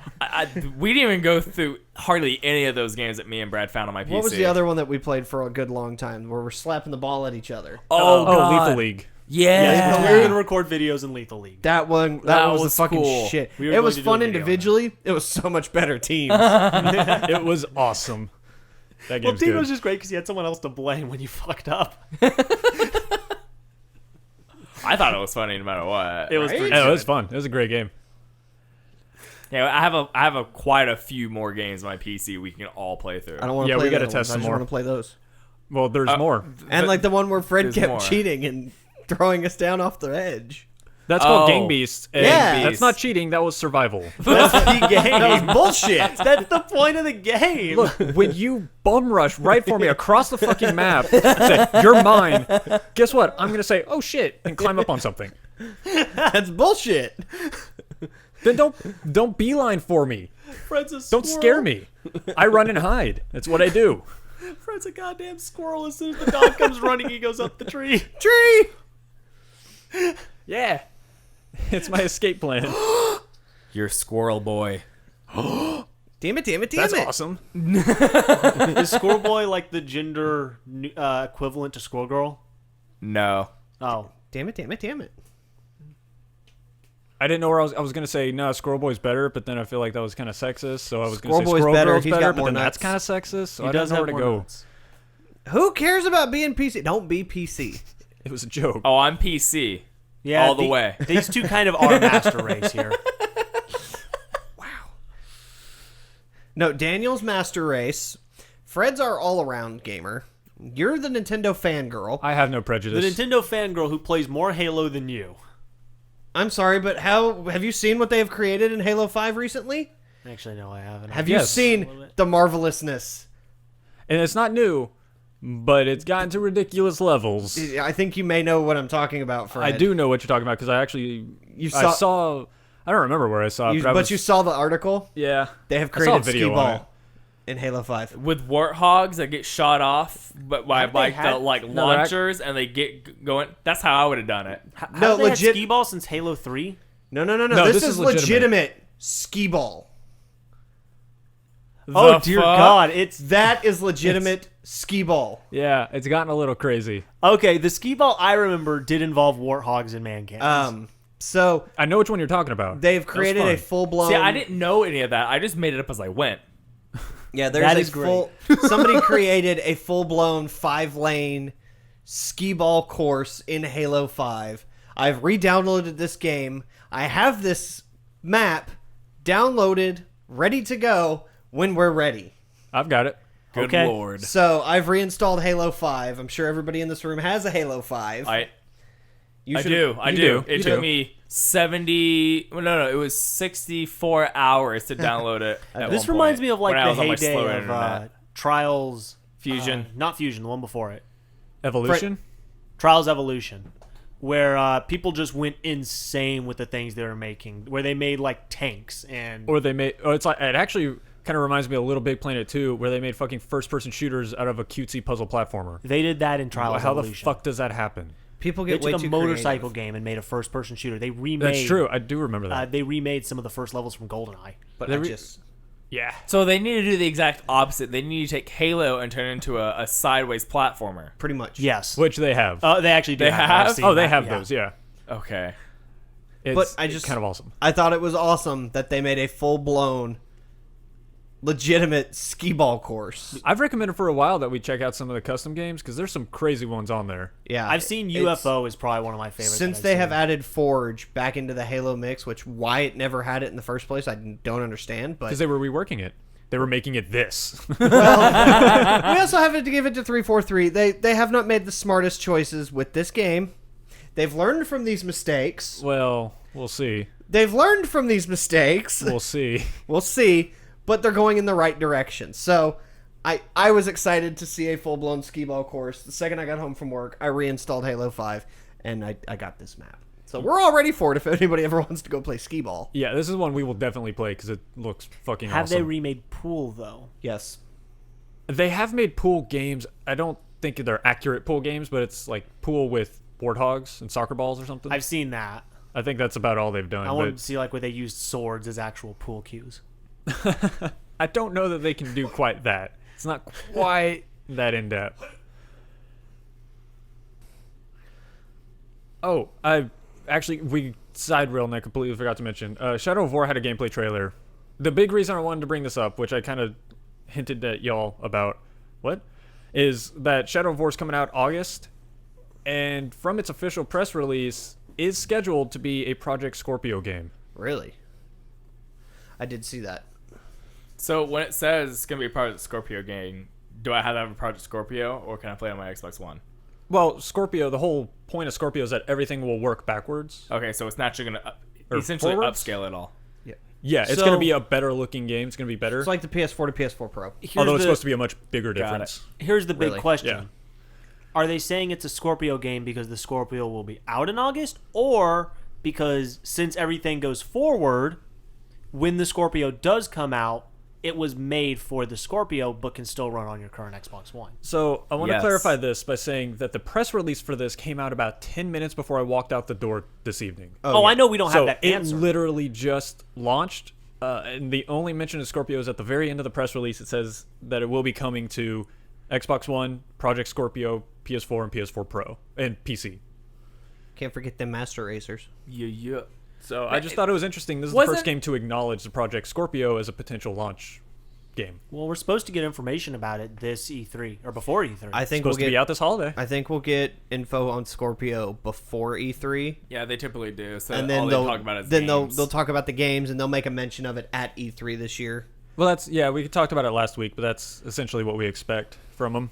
We didn't even go through hardly any of those games that me and Brad found on my PC. What was the other one that we played for a good long time, where we're slapping the ball at each other? Oh, God. Lethal League. Yeah. Yes, we were gonna record videos in Lethal League. That one. That That was was the fucking cool. shit. We were It going was to do a fun video on individually. It was so much better teams. It was awesome. That Well, game's Team good. was just great because he had someone else to blame when you fucked up. I thought it was funny no matter what. It was Right? pretty Yeah, it good. was fun. It was a great game. Yeah, I have a quite a few more games on my PC we can all play through. I don't want to Yeah, play we gotta those test ones. I some just more. want to play those. Well, there's more. And like the one where Fred there's kept more. cheating and throwing us down off the edge. That's called Oh. Gang Beasts. and Yeah. That's not cheating. That was survival. That's the game. That was bullshit. That's the point of the game. Look, when you bum rush right for me across the fucking map, say, you're mine, guess what? I'm going to say, oh shit, and climb up on something. That's bullshit. Then don't beeline for me. Fred's a Don't squirrel. scare me. I run and hide. That's what I do. Fred's a goddamn squirrel. As soon as the dog comes running, he goes up the tree. Tree. Yeah. It's my escape plan. You're Squirrel Boy. Damn it. That's awesome. Is Squirrel Boy like the gender equivalent to Squirrel Girl? No. Oh. Damn it. I didn't know where I was going to say, no, Squirrel Boy's better, but then I feel like that was kind of sexist, so I was going to say Squirrel Boy's Squirrel better. Girl's He's better, got but more then nuts. that's kind of sexist, so He I don't does know have where to more go. nuts. Who cares about being PC? Don't be PC. It was a joke. Oh, I'm PC. Yeah, All the way. These two kind of are master race here. No, Daniel's Master Race. Fred's our all-around gamer. You're the Nintendo fangirl. I have no The prejudice. Nintendo fangirl who plays more Halo than you. I'm sorry, but how have you seen what they have created in Halo 5 recently? Actually, no, I haven't. Have you Yes. seen the marvelousness? And it's not new, but it's gotten to ridiculous levels. I think you may know what I'm talking about, Fred. I do know what you're talking about because I actually You I saw. I don't remember where I saw it, But you saw the article? yeah. They have I saw a created video on it. Skee-Ball in Halo 5. With warthogs that get shot off, but by Have they like had- the like No, they're launchers, and they get going. That's how I would have done it. No, Have they legit- had Skee-Ball since Halo 3? No. No, This this is is legitimate. legitimate Skee-Ball. Oh, The dear fuck? God. It's That is legitimate Skee-Ball. Yeah, it's gotten a little crazy. okay. The Skee-Ball I remember did involve warthogs and man cannons. So I know which one you're talking about. they've created a fun. full-blown... See, I didn't know any of that. I just made it up as I went. Yeah, there's That a is great. full. Somebody created a full-blown 5-lane Skee-Ball course in Halo 5. I've re-downloaded this game. I have this map downloaded, ready to go when we're ready. I've got it. Good Okay. lord. So I've reinstalled Halo 5. I'm sure everybody in this room has a Halo 5. I You should- do. I you do. do. It You took do. me 70. Well, no. It was 64 hours to download it. at This one reminds point, me of like when I the was on my heyday slow of internet. Trials. Fusion. Not Fusion, the one before it. Evolution. Trials Evolution. Where people just went insane with the things they were making. Where they made like tanks and... Or they made. Oh, it's like it actually kind of reminds me of Little Big Planet 2, where they made fucking first-person shooters out of a cutesy puzzle platformer. They did that in Trials How the Evolution. fuck does that happen? People They get way took a too motorcycle creative. game and made a first-person shooter. They remade... That's true. I do remember that. They remade some of the first levels from GoldenEye. But They I re- just Yeah. So they need to do the exact opposite. They need to take Halo and turn it into a sideways platformer. Pretty much. Yes. Which they have. They actually do. They have? have? I've seen Oh, they that, have yeah. those, yeah. Okay. It's I just- kind of awesome. I thought it was awesome that they made a full-blown, legitimate skee ball course. I've recommended for a while that we check out some of the custom games because there's some crazy ones on there. Yeah, I've seen it's- UFO is probably one of my favorites. Since that they I've have seen. added Forge back into the Halo mix, which why it never had it in the first place, I don't understand. But Because they were reworking it. They were making it this. we also have to give it to 343. They have not made the smartest choices with this game. They've learned from these mistakes. Well, we'll see. They've learned from these mistakes. We'll see. We'll see, but they're going in the right direction. So I was excited to see a full-blown skee ball course. The second I got home from work, I reinstalled Halo 5, and I got this map. So we're all ready for it if anybody ever wants to go play skee ball. Yeah, this is one we will definitely play because it looks fucking Have they awesome. remade Pool though? Yes. They have made pool games. I don't think they're accurate pool games, but it's like pool with warthogs and soccer balls or something. I've seen that. I think that's about all they've done. I want But to see like where they used swords as actual pool cues. I don't know that they can do quite that. It's not quite that in depth. Oh, we side rail and I completely forgot to mention. Shadow of War had a gameplay trailer. The big reason I wanted to bring this up, which I kind of hinted at y'all about, is that Shadow of War is coming out August, and from its official press release, is scheduled to be a Project Scorpio game. Really? I did see that. So when it says it's going to be a Project Scorpio game, do I have to have a Project Scorpio, or can I play on my Xbox One? Well, Scorpio, the whole point of Scorpio is that everything will work backwards. Okay, so it's naturally going to Or essentially forwards? upscale it all. Yeah, it's So- going to be a better looking game. It's going to be better. It's like the PS4 to PS4 Pro. Although it's supposed to be a much bigger Got difference. Here's the big Really? question. Yeah. Are they saying it's a Scorpio game because the Scorpio will be out in August, or because since everything goes forward, when the Scorpio does come out, it was made for the Scorpio but can still run on your current Xbox One? So I want to Yes. clarify this by saying that the press release for this came out about 10 minutes before I walked out the door this evening. Oh, I know we don't so have that it answer. literally just launched. And the only mention of Scorpio is at the very end of the press release. It says that it will be coming to Xbox One, Project Scorpio, PS4, and PS4 Pro, and PC. Can't forget them Master Racers. Yeah. So I just thought it was interesting. This is the Wasn't- first game to acknowledge the Project Scorpio as a potential launch game. Well, we're supposed to get information about it this E3 or before E3. I It's think we'll supposed to be get. out this holiday. I think we'll get info on Scorpio before E3, Yeah, they typically do. So and all then they talk about is they'll games. talk about the games and they'll make a mention of it at E3 this year. Well, we talked about it last week, but that's essentially what we expect from them.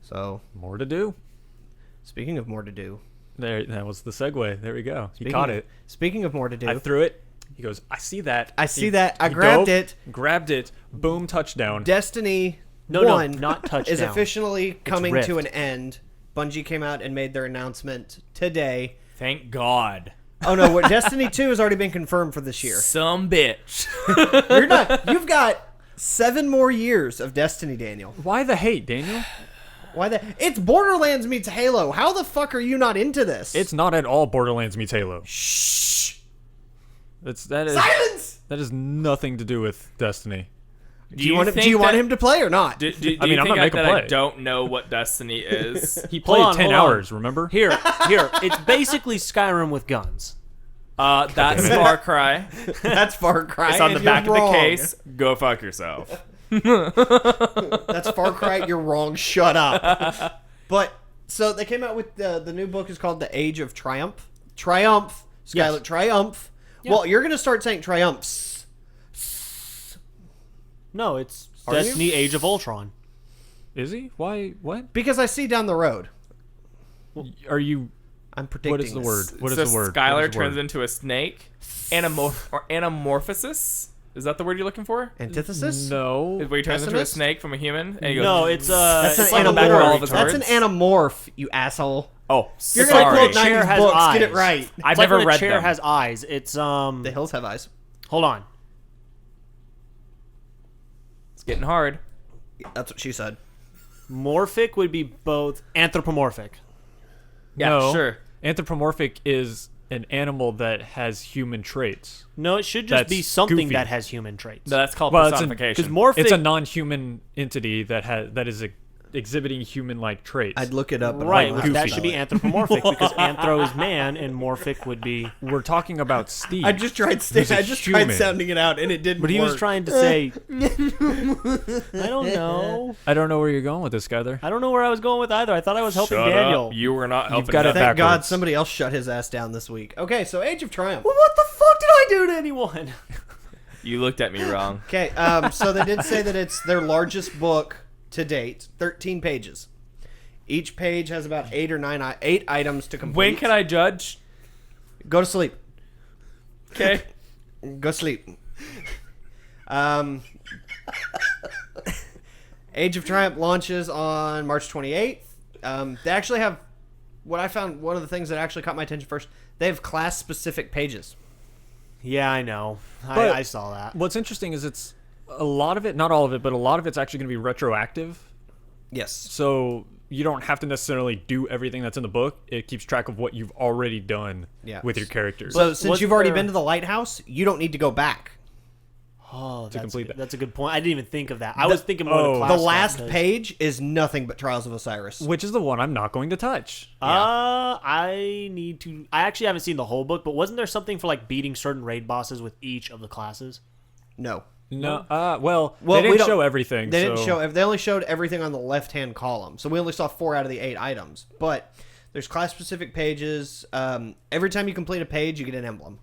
So, More to do. speaking of more to do, That was the segue. There we go. He speaking caught of- it. Speaking of more to do, I threw it. He goes, I see that. I see He- that. I he grabbed dove, it. Grabbed it. Boom, touchdown. Destiny No, 1 not touchdown. is officially coming Rift. to an end. Bungie came out and made their announcement today. Thank God. Oh no, what Destiny 2 has already been confirmed for this year. Some bitch. You're not. You've got 7 more years of Destiny, Daniel. Why the hate, Daniel? Why that? It's Borderlands meets Halo. How the fuck are you not into this? It's not at all Borderlands meets Halo. Shh. That Silence. is nothing to do with Destiny. Do you want him to play or not? Do I you mean, think I'm not making that play. I don't know what Destiny is? He played on, 10 hold on. hours, remember? Here, it's basically Skyrim with guns. That's Far Cry. That's Far Cry. It's on the and back of you're the wrong. case. Go fuck yourself. That's Far Cry. You're wrong. Shut up. But so they came out with the new book is called The Age of Triumph. Triumph. Skyler, Yes. Triumph. Well, you're gonna start saying triumphs. No, it's Are Destiny you? Age of Ultron. Is he? Why? What? Because I see down the road. Are you... I'm predicting. What is the this. word? What is so the word? Skyler What is the turns word? into a snake. Anamorphosis? Is that the word you're looking for? Antithesis? No. Where he turns into a Pessimist? snake from a human? And he goes, No, it's That's it's an like a back of all of anamorph. its That's an words. anamorph, you asshole. Oh, You're sorry. gonna quote Chair 90s has books. Get it eyes. right. I've It's like never when read a chair them. has eyes. It's The hills have eyes. Hold on. It's getting hard. That's what she said. Morphic would be both anthropomorphic. Yeah, No. sure. Anthropomorphic is an animal that has human traits. No, it should just That's be something goofy. that has human traits. No, that's called Well, personification. Because Morphic, It's a non-human entity that is exhibiting human-like traits. I'd look it up. But I right, don't know which how to that spell should be it. anthropomorphic because anthro is man and morphic would be. We're talking about Steve. I just tried. Who's a I just tried human. sounding it out, and it didn't. But he was work. trying to say. I don't know. I don't know where you're going with this, Skyler. I don't know where I was going with either. I thought I was helping Shut Daniel. up. You were not helping. got it nothing. Thank God backwards. somebody else shut his ass down this week. Okay, so Age of Triumph. Well, what the fuck did I do to anyone? You looked at me wrong. Okay, so they did say that it's their largest book to date, 13 pages. Each page has about 8 items to complete. When can I judge? Go to sleep? Okay. Go sleep. Age of Triumph launches on March 28th. They actually have what I found one of the things that actually caught my attention first. They have class-specific pages. Yeah, I know. But- I saw that. What's interesting is it's a lot of it, not all of it, but a lot of it's actually going to be retroactive. Yes. So you don't have to necessarily do everything that's in the book. It keeps track of what you've already done Yeah. with your characters. So since wasn't you've already there- been to the lighthouse, you don't need to go back. Oh, that's complete good. that. That's a good point. I didn't even think of that. I was thinking more of the oh. class The stuff, last 'cause- page is nothing but Trials of Osiris. Which is the one I'm not going to touch. I need to. I actually haven't seen the whole book, but wasn't there something for like beating certain raid bosses with each of the classes? No. No, well, Well, they we didn't don't- show everything. They didn't so- show. They only showed everything on the left-hand column, so we only saw 4 out of the 8 items. But there's class-specific pages. Every time you complete a page, you get an emblem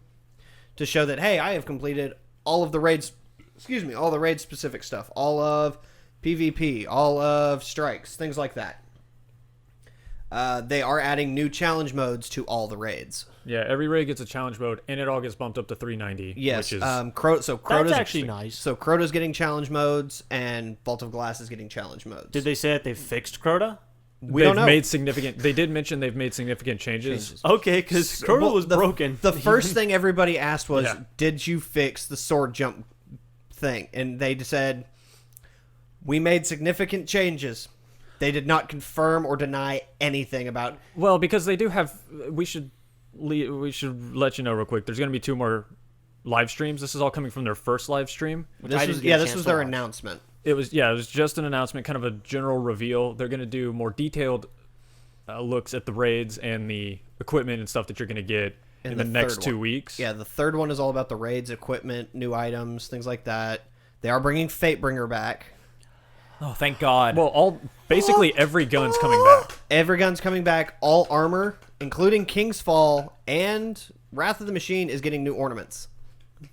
to show that hey, I have completed all of the raids. Excuse me, all the raid-specific stuff, all of PvP, all of strikes, things like that. They are adding new challenge modes to all the raids. Yeah, every raid gets a challenge mode, and it all gets bumped up to 390. Yes, which is Crota's That's actually nice. So Crota's getting challenge modes, and Vault of Glass is getting challenge modes. Did they say that they fixed Crota? We they've don't know. made significant. They did mention they've made significant changes. Okay, because Crota Well, was broken. The first thing everybody asked was, Yeah. "Did you fix the sword jump thing?" And they said, "We made significant changes." They did not confirm or deny anything about. Well, because they do have. We should let you know real quick. There's going to be 2 more live streams. This is all coming from their first live stream. This I was didn't get a this chance was to their watch. announcement. It was just an announcement, kind of a general reveal. They're going to do more detailed looks at the raids and the equipment and stuff that you're going to get in the next third 2 one. weeks. Yeah, the third one is all about the raids, equipment, new items, things like that. They are bringing Fatebringer back. Oh, thank God. Well, basically every gun's coming back. Every gun's coming back. All armor, including King's Fall and Wrath of the Machine, is getting new ornaments.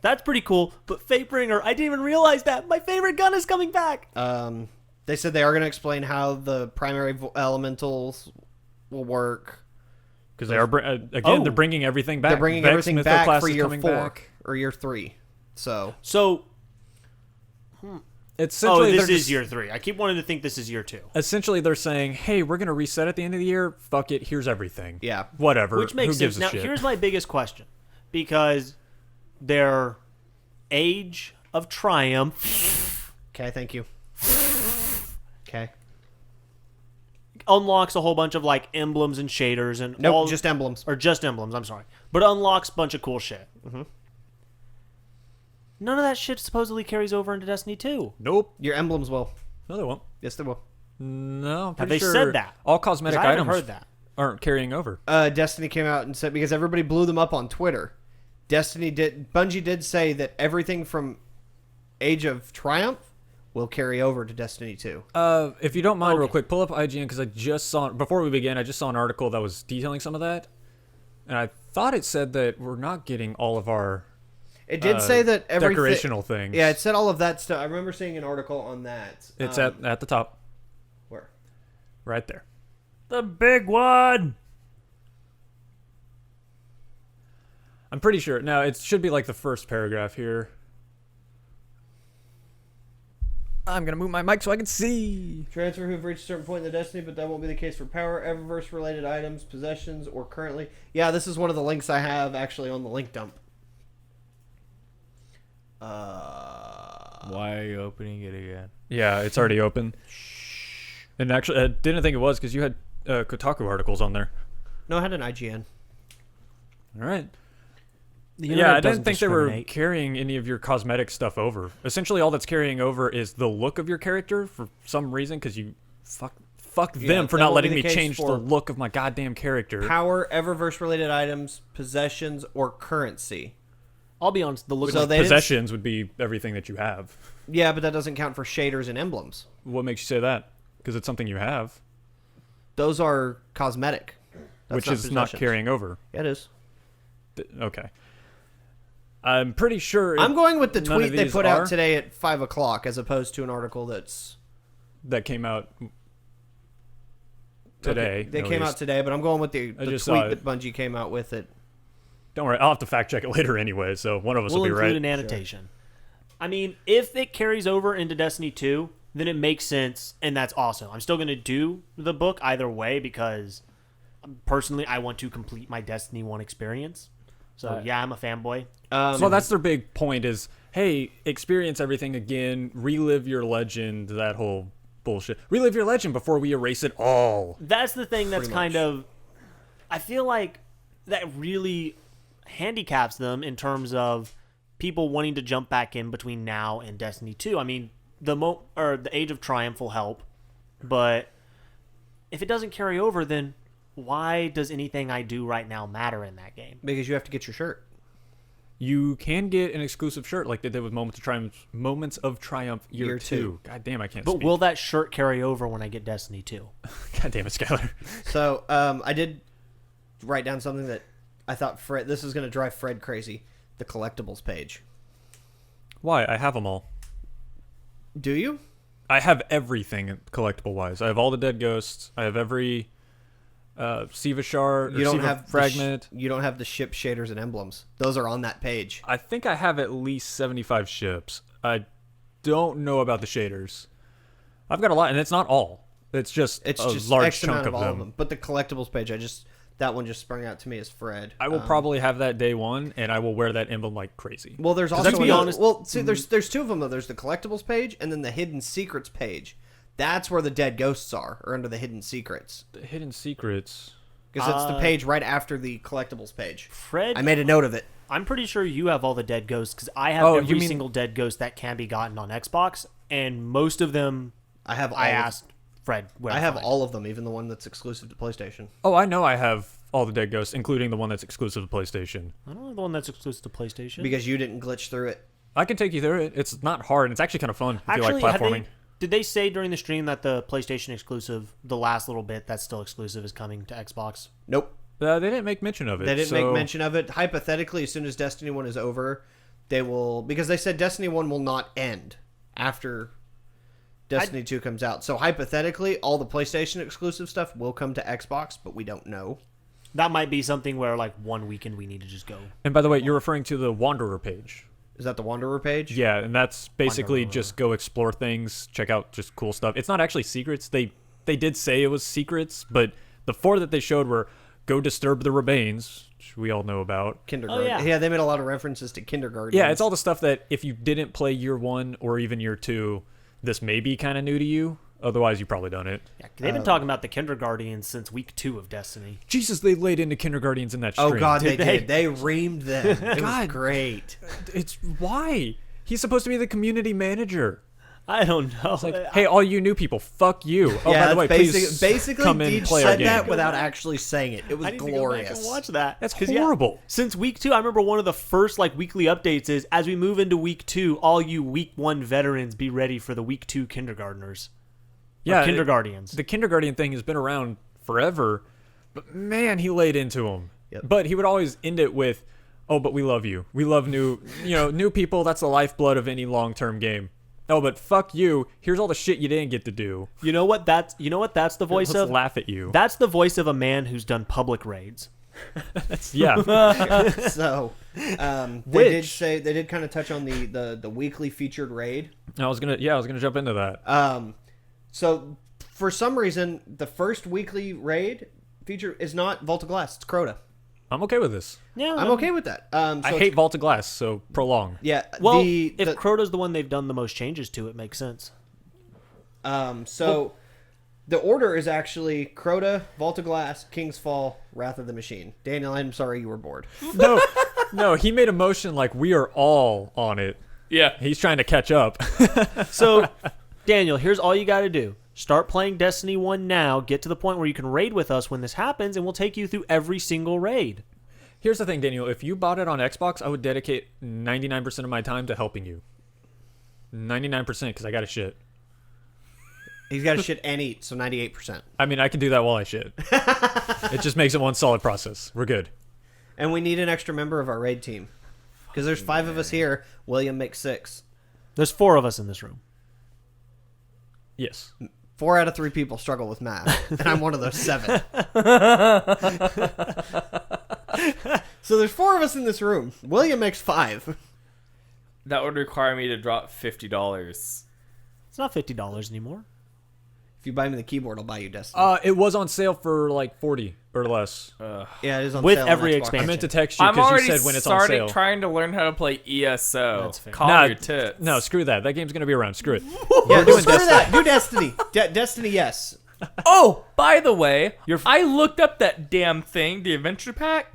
That's pretty cool. But Fatebringer, I didn't even realize that. My favorite gun is coming back. They said they are going to explain how the primary elementals will work. Because they are they're bringing everything back. They're bringing Vex everything Mytho back class for is year coming 4 back. or year 3. So So, It's oh, essentially this they're is just- year 3. I keep wanting to think this is year 2. Essentially, they're saying, "Hey, we're gonna reset at the end of the year. Fuck it. Here's everything. Yeah. whatever. Which makes Who gives sense. a Now, shit?" here's my biggest question. Because their Age of Triumph okay, thank you. Okay, unlocks a whole bunch of like emblems and shaders and nope, all, just emblems. or just emblems. I'm sorry, but unlocks a bunch of cool shit. Mm-hmm. None of that shit supposedly carries over into Destiny 2. Nope. Your emblems will. No, they won't. Yes, they will. No. I'm Have pretty they sure said that? all 'Cause cosmetic I haven't items heard that. aren't carrying over. Destiny came out and said, because everybody blew them up on Twitter. Bungie did say that everything from Age of Triumph will carry over to Destiny 2. If you don't mind, real Okay. quick, pull up IGN because I just saw before we began. I just saw an article that was detailing some of that, and I thought it said that we're not getting all of our It did say that everything. decorational things. Yeah, it said all of that stuff. I remember seeing an article on that. It's at the top, where? right there. The big one. I'm pretty sure. Now it should be like the first paragraph here. I'm gonna move my mic so I can see. Transfer who've reached a certain point in the Destiny, but that won't be the case for power, Eververse related items, possessions, or currently. Yeah, this is one of the links I have actually on the link dump. Why are you opening it again? Yeah, it's already open. And actually, I didn't think it was because you had Kotaku articles on there. No, I had an IGN. All right. The Yeah, internet I didn't doesn't think they were discriminate. carrying any of your cosmetic stuff over. Essentially, all that's carrying over is the look of your character for some reason, because you fuck Yeah, them for that not will letting be me the case change the for look of my goddamn character. Power, Eververse-related items, possessions, or currency. I'll be honest. The look So of they didn't- Possessions would be everything that you have. Yeah, but that doesn't count for shaders and emblems. What makes you say that? Because it's something you have, Those are cosmetic. That's which is not possessions. carrying over. Yeah, it is. Okay. I'm pretty sure. I'm going with the none of tweet they these put are. out today at 5 o'clock as opposed to an article that's... That came out today. Okay, they at came least. out today, but I'm going with the just tweet saw it. that Bungie came out with it. Don't worry, I'll have to fact check it later anyway, so one of us we'll will be include right. an annotation. I mean, if it carries over into Destiny 2, then it makes sense, and that's awesome. I'm still going to do the book either way because, personally, I want to complete my Destiny 1 experience. So, Right. yeah, I'm a fanboy. Well, that's their big point is, hey, experience everything again, relive your legend, that whole bullshit. Relive your legend before we erase it all. That's the thing that's Pretty kind much. of... I feel like that really handicaps them in terms of people wanting to jump back in between now and Destiny 2. I mean, the Age of Triumph will help, but if it doesn't carry over, then why does anything I do right now matter in that game? Because you have to get your shirt. You can get an exclusive shirt like they did with Moments of Triumph Year 2. two. God damn, I can't But speak. will that shirt carry over when I get Destiny 2? God damn it, Skyler. So I did write down something that I thought this is going to drive Fred crazy. The collectibles page. Why? I have them all. Do you? I have everything collectible-wise. I have all the dead ghosts. I have every Siva shard or You don't Siva have fragment. you don't have the ship shaders and emblems. Those are on that page. I think I have at least 75 ships. I don't know about the shaders. I've got a lot, and it's not all. It's just It's a just large X chunk amount of of all them. of them. But the collectibles page, that one just sprung out to me as Fred. I will probably have that day one, and I will wear that emblem like crazy. Well, there's 'Cause also let's be another- honest- Well, see, there's two of them though. There's the collectibles page and then the hidden secrets page. That's where the dead ghosts are, or under the hidden secrets, The hidden secrets. because it's the page right after the collectibles page. Fred, I made a note of it. I'm pretty sure you have all the dead ghosts because I have Oh, you every mean- single dead ghost that can be gotten on Xbox, and most of them I have. I all of- asked Fred where I to have find. all of them, even the one that's exclusive to PlayStation. Oh, I know I have all the dead ghosts, including the one that's exclusive to PlayStation. I don't know the one that's exclusive to PlayStation. Because you didn't glitch through it. I can take you through it. It's not hard, and it's actually kind of fun if you Actually, like have platforming. did they say during the stream that the PlayStation exclusive, the last little bit that's still exclusive, is coming to Xbox? Nope. They didn't make mention of it. They didn't make so- mention of it. Hypothetically, as soon as Destiny 1 is over, they will... Because they said Destiny 1 will not end after Destiny 2 comes out. So hypothetically, all the PlayStation exclusive stuff will come to Xbox, but we don't know. That might be something where like one weekend we need to just go. And by the way, you're referring to the Wanderer page. Is that the Wanderer page? Yeah, and that's basically Wanderer. just go explore things, check out just cool stuff. It's not actually secrets. They did say it was secrets, but the 4 that they showed were go disturb the remains, which we all know about. Kindergarten. Oh, yeah. Yeah, they made a lot of references to kindergarten. Yeah, it's all the stuff that if you didn't play year 1 or even year 2, this may be kind of new to you. Otherwise, you probably done it. Yeah, they've been talking about the Kindergartens since week 2 of Destiny. Jesus, they laid into kindergartens in that stream. Oh, God, they Did they? did. They reamed them. It was God. great. It's why? He's supposed to be the community manager. I don't know. It's like, hey, all you new people, fuck you. Oh, yeah, by the way, that's please basically come in and Deej play our said game. that without actually saying it. It was I need glorious. to go back and watch that. That's 'Cause, horrible. Since week 2, I remember one of the first like weekly updates is as we move into week 2, all you week 1 veterans be ready for the week 2 kindergartners. Yeah, kindergartens. The kindergarten thing has been around forever, but man, he laid into him. Yep. But he would always end it with, "Oh, but we love you. We love new people. That's the lifeblood of any long-term game." Oh, but fuck you. Here's all the shit you didn't get to do. You know what that's the voice Let's of? laugh at you. That's the voice of a man who's done public raids. Yeah. So, they Which- did did kind of touch on the weekly featured raid. I was gonna jump into that. So for some reason, the first weekly raid feature is not Vault of Glass. It's Crota. I'm okay with this. Yeah, I'm okay with that. So I it's- hate Vault of Glass, so prolong. Yeah. Well, the, if Crota's the one they've done the most changes to, it makes sense. so The order is actually Crota, Vault of Glass, King's Fall, Wrath of the Machine. Daniel, I'm sorry you were bored. No, he made a motion like we are all on it. Yeah. He's trying to catch up. So, Daniel, here's all you got to do. Start playing Destiny 1 now. Get to the point where you can raid with us when this happens, and we'll take you through every single raid. Here's the thing, Daniel. If you bought it on Xbox, I would dedicate 99% of my time to helping you. 99% because I got to shit. He's got to shit and eat, so 98%. I mean, I can do that while I shit. It just makes it one solid process. We're good. And we need an extra member of our raid team. Because there's 5 of us here. William makes 6. There's 4 of us in this room. Yes. 4 out of 3 people struggle with math. And I'm one of those 7. So there's 4 of us in this room. William makes 5. That would require me to drop $50. It's not $50 anymore. If you buy me the keyboard, I'll buy you Destiny. It was on sale for like 40 or less. Yeah, it is on with sale on every Xbox. expansion. I meant to text you I'm because already you said when it's on starting sale. trying to learn how to play ESO. That's fair. Call Nah, your tits. No, screw that. That game's going to be around. Screw it. Yeah, doing screw Destiny. that. Do Destiny. Destiny, yes. Oh, by the way, I looked up that damn thing, the adventure pack.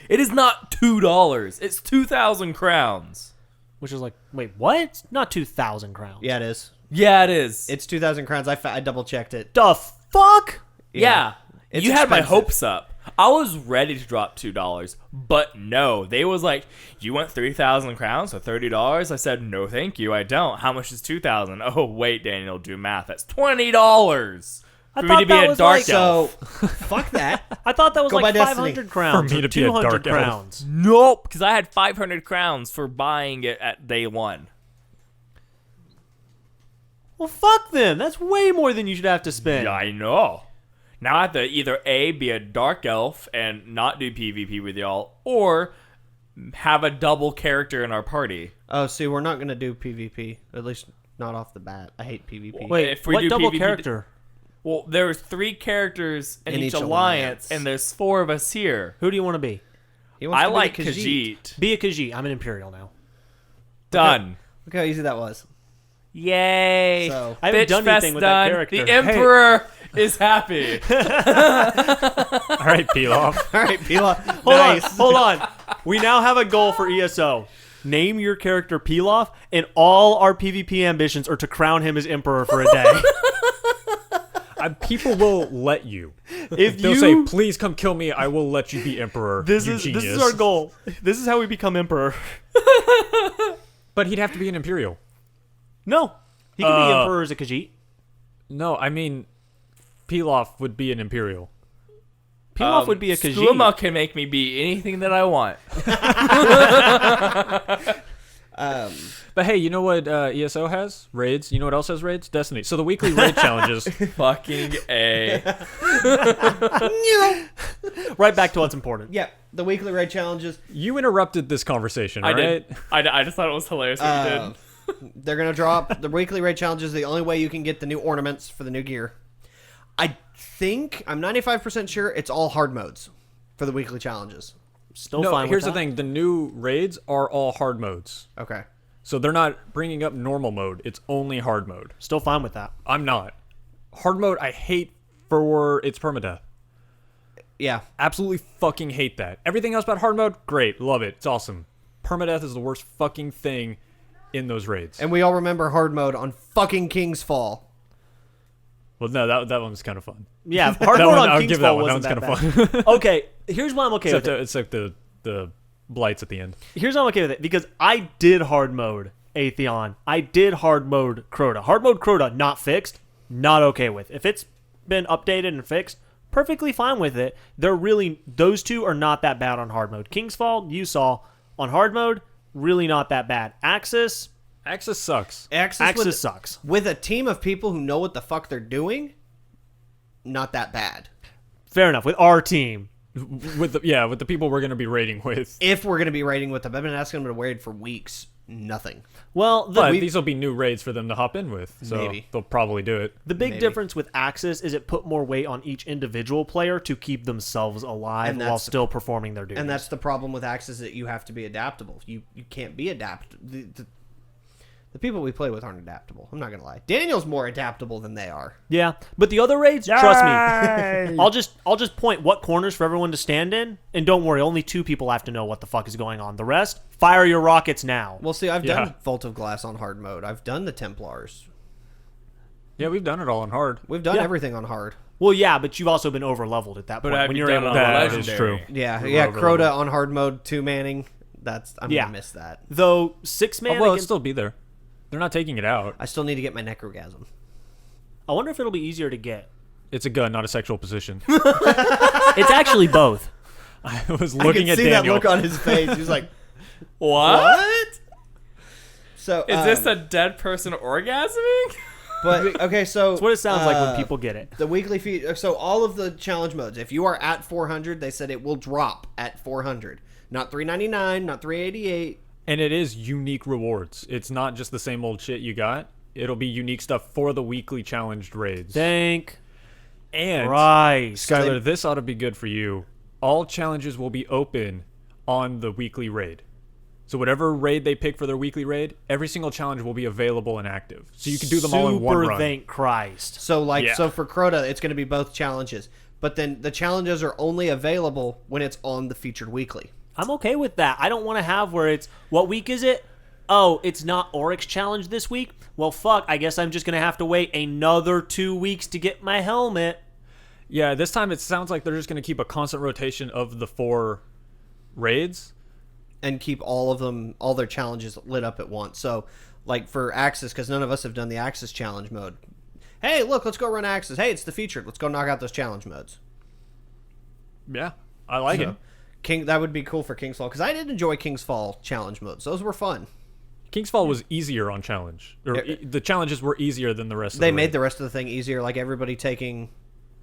It is not $2. It's 2,000 crowns. Which is like, wait, what? It's not 2,000 crowns. Yeah, it is. Yeah, it is. It's 2,000 crowns. I double checked it. The fuck? Yeah. It's You had my expensive. hopes up. I was ready to drop $2, but no. They was like, you want 3,000 crowns for $30? I said, no, thank you. I don't. How much is 2,000? Oh, wait, Daniel, do math. That's $20 I for me thought to be that a was dark like- So, elf. fuck that. I thought that was Go like buy Destiny. 500 crowns For me or to be a 200 dark elf. crowns. Nope, because I had 500 crowns for buying it at day 1. Well, fuck them. That's way more than you should have to spend. Yeah, I know. Now I have to either A, be a dark elf and not do PvP with y'all, or have a double character in our party. Oh, see, we're not going to do PvP. At least not off the bat. I hate PvP. Wait, If we what do double PvP character? Well, there's 3 characters in In each each alliance, alliance. and there's 4 of us here. Who do you want to be? He wants I to be like Khajiit. Khajiit. Be a Khajiit. I'm an Imperial now. Done. Look how easy that was. Yay. So- I haven't Bitch done fest anything with that done. character. The Emperor is happy. All right, peel off. All right, Pila. Hold on. We now have a goal for ESO. Name your character Pilaf, and all our PvP ambitions are to crown him as Emperor for a day. People will let you. If They'll you say, please come kill me. I will let you be emperor. this you is genius. our goal. This is how we become Emperor. But he'd have to be an imperial. No, he can be Emperor as a Khajiit. No, I mean, Pilaf would be an imperial. Pilaf would be a Khajiit. Skooma can make me be anything that I want. But hey, you know what ESO has? Raids. You know what else has raids? Destiny. So the weekly raid challenges. Fucking A. Right back to what's important. Yeah, the weekly raid challenges. You interrupted this conversation, I right? did. I just thought it was hilarious what you did. They're going to drop the weekly raid challenges. The only way you can get the new ornaments for the new gear. I think, I'm 95% sure it's all hard modes for the weekly challenges. Still No, fine here's with the thing. The new raids are all hard modes. Okay. So they're not bringing up normal mode. It's only hard mode. Still fine with that. I'm not. Hard mode, I hate for its permadeath. Yeah. Absolutely fucking hate that. Everything else about hard mode, great. Love it. It's awesome. Permadeath is the worst fucking thing in those raids. And we all remember hard mode on fucking King's Fall. Well, no, that one's kind of fun. Yeah, hard That mode one, on I'll King's give that Fall one. That wasn't one's that kind of bad. fun. Okay, here's why I'm okay with it. Except the blights at the end. Here's why I'm okay with it. Because I did hard mode Atheon. I did hard mode Crota. Hard mode Crota, not fixed. Not okay with. If it's been updated and fixed, perfectly fine with it. Those two are not that bad on hard mode. King's Fall, you saw. On hard mode, really not that bad. Axis sucks. Axis sucks. With a team of people who know what the fuck they're doing, not that bad. Fair enough. With our team. With the people we're going to be raiding with. If we're going to be raiding with them, I've been asking them to raid for weeks. Nothing. Well, But these will be new raids for them to hop in with. So Maybe. they'll probably do it. the big maybe. difference with Axis is it put more weight on each individual player to keep themselves alive And while that's- still performing their duties. And that's the problem with Axis, that you have to be adaptable. You can't be The people we play with aren't adaptable. I'm not gonna lie. Daniel's more adaptable than they are. Yeah, but the other raids, trust me, I'll just point what corners for everyone to stand in, and don't worry, only 2 people have to know what the fuck is going on. The rest, fire your rockets now. Well, see, I've done Vault of Glass on hard mode. I've done the Templars. Yeah, we've done it all on hard. We've done everything on hard. Well, yeah, but you've also been over leveled at that point. have When you you're done able it to on That legendary? is true. Yeah, We're yeah. over Crota leveled. on hard mode, 2 manning. I'm Yeah. gonna miss that. though 6 man. Oh, well, it'll against, still be there. They're not taking it out. I still need to get my Necrogasm. I wonder if it'll be easier to get. It's a gun, not a sexual position. It's actually both. I was I looking can at see Daniel. that look on his face. He's like, What? So Is this a dead person orgasming? But okay, so That's what it sounds like when people get it. the weekly feed. So all of the challenge modes, if you are at 400, they said it will drop at 400, not 399, not 388. And it is unique rewards. It's not just the same old shit you got. It'll be unique stuff for the weekly challenged raids. Thank And Christ. Skyler, this ought to be good for you. All challenges will be open on the weekly raid. So whatever raid they pick for their weekly raid, every single challenge will be available and active. So you can do them all in one Super run. thank Christ. So Yeah. so for Crota, it's going to be both challenges, but then the challenges are only available when it's on the featured weekly. I'm okay with that. I don't want to have where it's, what week is it? Oh, it's not Oryx Challenge this week? Well, fuck, I guess I'm just going to have to wait another 2 weeks to get my helmet. Yeah, this time it sounds like they're just going to keep a constant rotation of the 4 raids. And keep all of them, all their challenges lit up at once. So, like for Axis, because none of us have done the Axis challenge mode. Hey, look, let's go run Axis. Hey, it's the featured. Let's go knock out those challenge modes. Yeah, I like So, it. King, that would be cool for King's Fall, because I did enjoy King's Fall challenge modes. Those were fun. King's Fall was easier on challenge. The challenges were easier than the rest of They the made raid. the rest of the thing easier. Like everybody taking,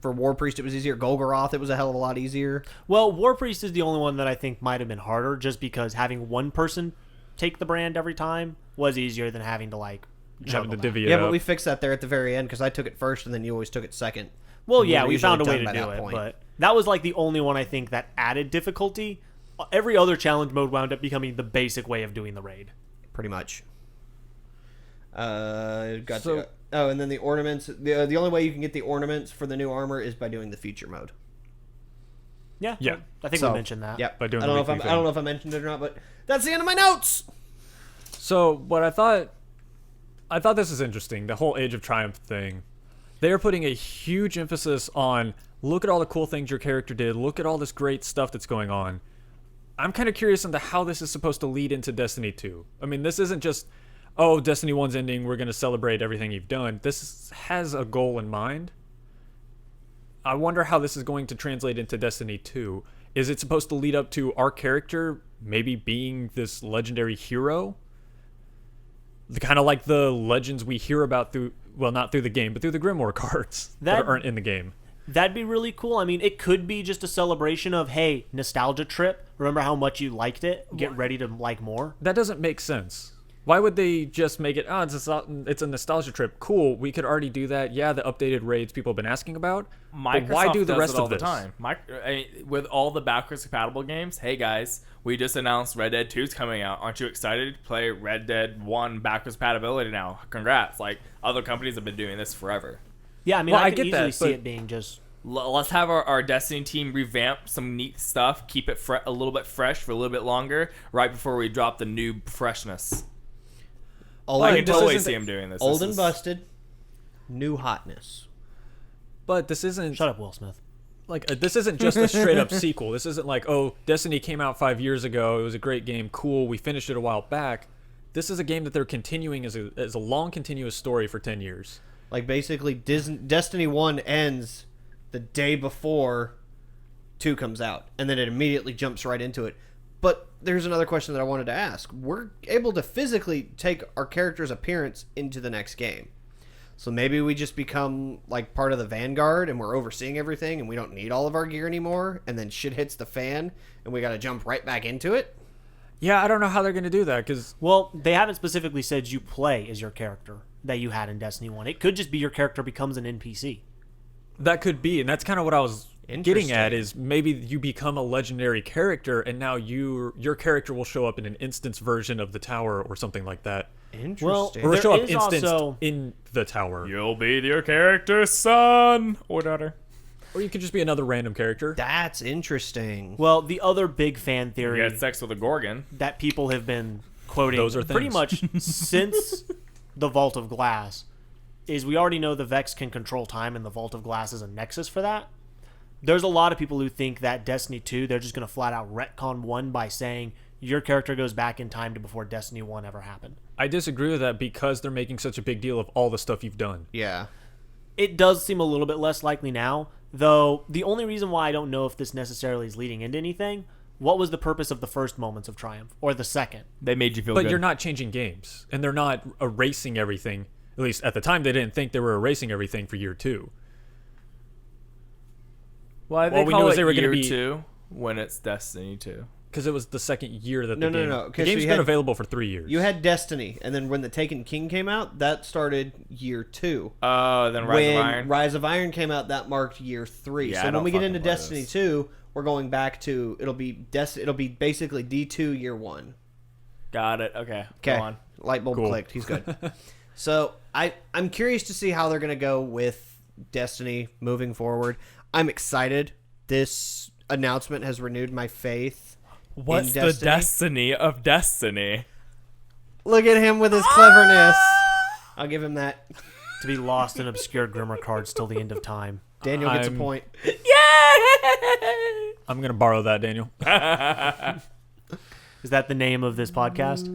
for War Priest, it was easier. Golgoroth, it was a hell of a lot easier. Well, War Priest is the only one that I think might have been harder, just because having one person take the brand every time was easier than having to, like, having juggle to that. divvy it Yeah, up. but we fixed that there at the very end, because I took it first, and then you always took it second. Well, And yeah, were we usually found a way done to by do that it, point. but that was, like, the only one I think that added difficulty. Every other challenge mode wound up becoming the basic way of doing the raid. Pretty much. So- And then the ornaments. The only way you can get the ornaments for the new armor is by doing the feature mode. Yeah, Yeah. I think So, we mentioned that. Yep. By doing I don't the know if I weekly don't thing. know if I mentioned it or not, but that's the end of my notes. So what I thought this is interesting, the whole Age of Triumph thing. They are putting a huge emphasis on, look at all the cool things your character did, look at all this great stuff that's going on. I'm kind of curious into how this is supposed to lead into Destiny 2. I mean, this isn't just, oh, Destiny 1's ending, we're going to celebrate everything you've done. This has a goal in mind. I wonder how this is going to translate into Destiny 2. Is it supposed to lead up to our character maybe being this legendary hero? Kind of like the legends we hear about through, well, not through the game, but through the Grimoire cards that aren't in the game. That'd be really cool. I mean, it could be just a celebration of, hey, nostalgia trip. Remember how much you liked it? Get ready to like more. That doesn't make sense. Why would they just make it, oh, it's a nostalgia trip. Cool, we could already do that. Yeah, the updated raids people have been asking about. Microsoft But why do the does rest it all of this? the time. With all the backwards compatible games, hey guys, we just announced Red Dead 2 is coming out. Aren't you excited to play Red Dead 1 backwards compatibility now? Congrats. Like, other companies have been doing this forever. Yeah, I mean, Well, I I could get easily that, see but- it being just... Let's have our Destiny team revamp some neat stuff, keep it a little bit fresh for a little bit longer, right before we drop the new freshness. Old, I Like, can this totally isn't- see him doing this. old This and is- busted, new hotness. But this isn't Shut up, Will Smith. like this isn't just a straight up sequel. This isn't like, oh, Destiny came out 5 years ago. It was a great game. Cool. We finished it a while back. This is a game that they're continuing as a long continuous story for 10 years. Like basically, Destiny 1 ends the day before 2 comes out, and then it immediately jumps right into it. But there's another question that I wanted to ask. We're able to physically take our character's appearance into the next game. So maybe we just become like part of the Vanguard and we're overseeing everything and we don't need all of our gear anymore, and then shit hits the fan and we got to jump right back into it. Yeah, I don't know how they're going to do that because Well, they haven't specifically said you play as your character that you had in Destiny 1. It could just be your character becomes an NPC. that could be, and that's kind of what I was getting at, Interesting. is maybe you become a legendary character and now your character will show up in an instance version of the tower or something like that. Interesting. Or There show up is instanced also- in the tower. You'll be your character's son or daughter. Or you could just be another random character. That's interesting. Well, the other big fan You theory had sex with a Gorgon. that people have been quoting Those are pretty things. much since the Vault of Glass is we already know the Vex can control time, and the Vault of Glass is a nexus for that. There's a lot of people who think that Destiny 2, they're just going to flat out retcon 1 by saying your character goes back in time to before Destiny 1 ever happened. I disagree with that because they're making such a big deal of all the stuff you've done. Yeah. It does seem a little bit less likely now, though the only reason why I don't know if this necessarily is leading into anything, what was the purpose of the first moments of Triumph, or the second? They made you feel But good. you're not changing games, and they're not erasing everything. At least at the time, they didn't think they were erasing everything for year 2. Why All we knew was they were year gonna be- 2 when it's Destiny 2? Because it was the second year that No, the no, game... no, The 'cause game's you been had- available for 3 years. You had Destiny, and then when the Taken King came out, that started year 2. Then Rise when of Iron. Rise of Iron came out, that marked year 3. Yeah, I So when don't we get fucking into play Destiny this. 2, we're going back to it'll be basically D2 year 1. Got it. Okay. Okay. Go on. Light bulb Cool. clicked. He's good. So I'm curious to see how they're going to go with Destiny moving forward. I'm excited. This announcement has renewed my faith. What's in the Destiny. destiny of Destiny? Look at him with his cleverness. I'll give him that. To be lost in obscure Grimmer cards till the end of time. Daniel gets a I'm- point. I'm going to borrow that, Daniel. Is that the name of this podcast?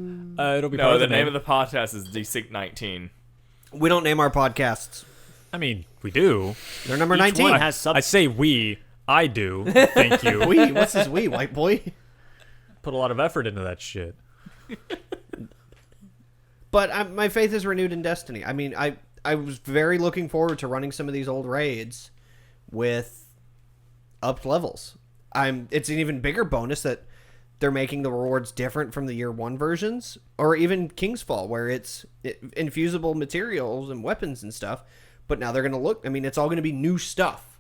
It'll be part No, of the name of the podcast is Desynced 19. We don't name our podcasts. I mean, we do. They're number Each 19. one has sub. I say we. I do. Thank you. We. What's his we, white boy? Put a lot of effort into that shit. But my faith is renewed in Destiny. I mean, I was very looking forward to running some of these old raids with upped levels. It's an even bigger bonus that they're making the rewards different from the year 1 versions, or even King's Fall, where it's infusible materials and weapons and stuff. But now they're going to look. I mean, it's all going to be new stuff.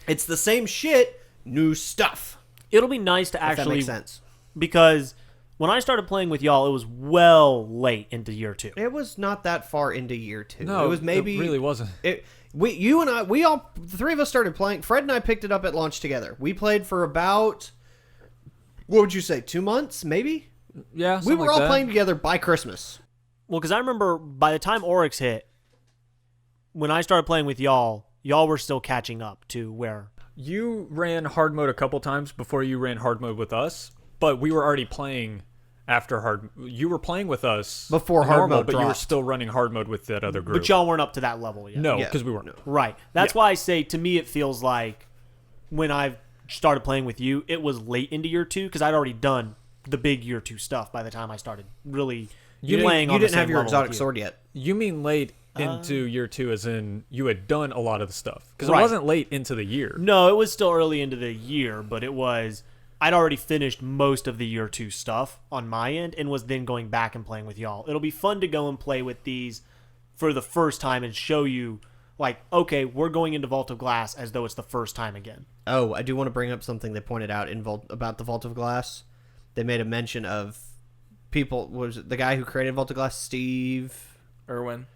It's the same shit, new stuff. It'll be nice to If that actually, makes sense. because when I started playing with y'all, it was well late into year 2. It was not that far into year 2. No, it was maybe it really wasn't. The three of us started playing. Fred and I picked it up at launch together. We played for about, what would you say, 2 months, maybe? Yeah, We something were like all that. playing together by Christmas. Well, because I remember by the time Oryx hit, when I started playing with y'all were still catching up to where. You ran hard mode a couple times before you ran hard mode with us, but we were already playing after hard. You were playing with us Before hard normal, mode but you were dropped. still running hard mode with that other group. But y'all weren't up to that level yet. no, Yeah. because we weren't. Right. That's why I say, to me, it feels like when I started playing with you, it was late into year 2 because I'd already done the big year 2 stuff by the time I started really playing You on the didn't have same your level exotic with you. sword yet. You mean late into year 2, as in you had done a lot of the stuff, because Right. it wasn't late into the year. No, it was still early into the year, but it was. I'd already finished most of the year 2 stuff on my end and was then going back and playing with y'all. It'll be fun to go and play with these for the first time and show you, like, okay, we're going into Vault of Glass as though it's the first time again. Oh, I do want to bring up something they pointed out about the Vault of Glass. They made a mention of people. Was it the guy who created Vault of Glass, Steve Irwin.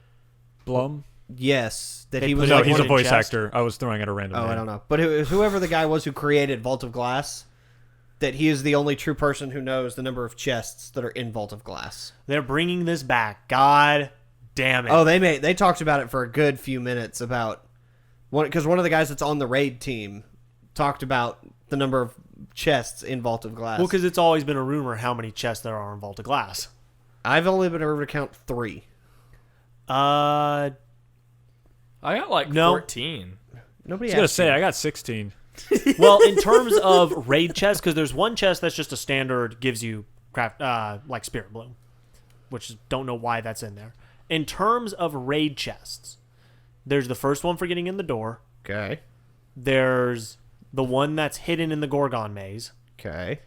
Blum? Yes, that They he put was. it No, like he's one a in voice chest? actor. I was throwing out a random Oh, name. I don't know. But whoever the guy was who created Vault of Glass, that he is the only true person who knows the number of chests that are in Vault of Glass. They're bringing this back. God damn it. Oh, they talked about it for a good few minutes about because one of the guys that's on the raid team talked about the number of chests in Vault of Glass. Well, because it's always been a rumor how many chests there are in Vault of Glass. I've only been able to count 3. Uh, I got like No. 14. Nobody I was gonna asked say you. I got 16. well, in terms of raid chests, because there's one chest that's just a standard, gives you craft like Spirit Bloom, which don't know why that's in there. In terms of raid chests, there's the first one for getting in the door. Okay. There's the one that's hidden in the Gorgon maze. Okay.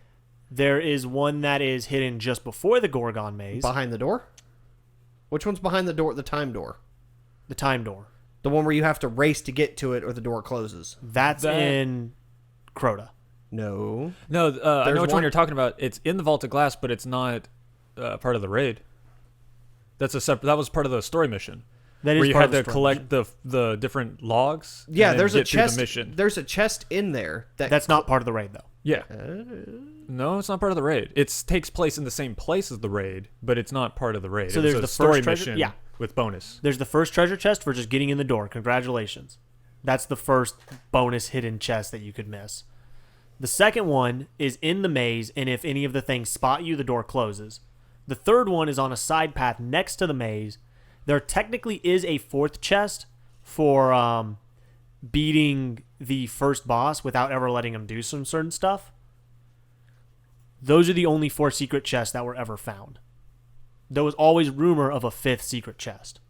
There is one that is hidden just before the Gorgon maze, Behind the door? Which one's behind the door? The time door. the time door. The one where you have to race to get to it or the door closes. That's That- in Crota. No. No, I There's know which one one- you're talking about. It's in the Vault of Glass, but it's not part of the raid. That's a separate. That was part of the story mission. That is where you part had of to the story collect the different logs. and Yeah, then there's a get through chest. The mission. There's a chest in there That's not part of the raid, though. Yeah. No, it's not part of the raid. It takes place in the same place as the raid, but it's not part of the raid. So It was there's a the story first treasure- mission yeah. with bonus. There's the first treasure chest for just getting in the door. Congratulations. That's the first bonus hidden chest that you could miss. The second one is in the maze, and if any of the things spot you, the door closes. The third one is on a side path next to the maze. There technically is a fourth chest for beating the first boss without ever letting him do some certain stuff. Those are the only 4 secret chests that were ever found. There was always rumor of a 5th secret chest.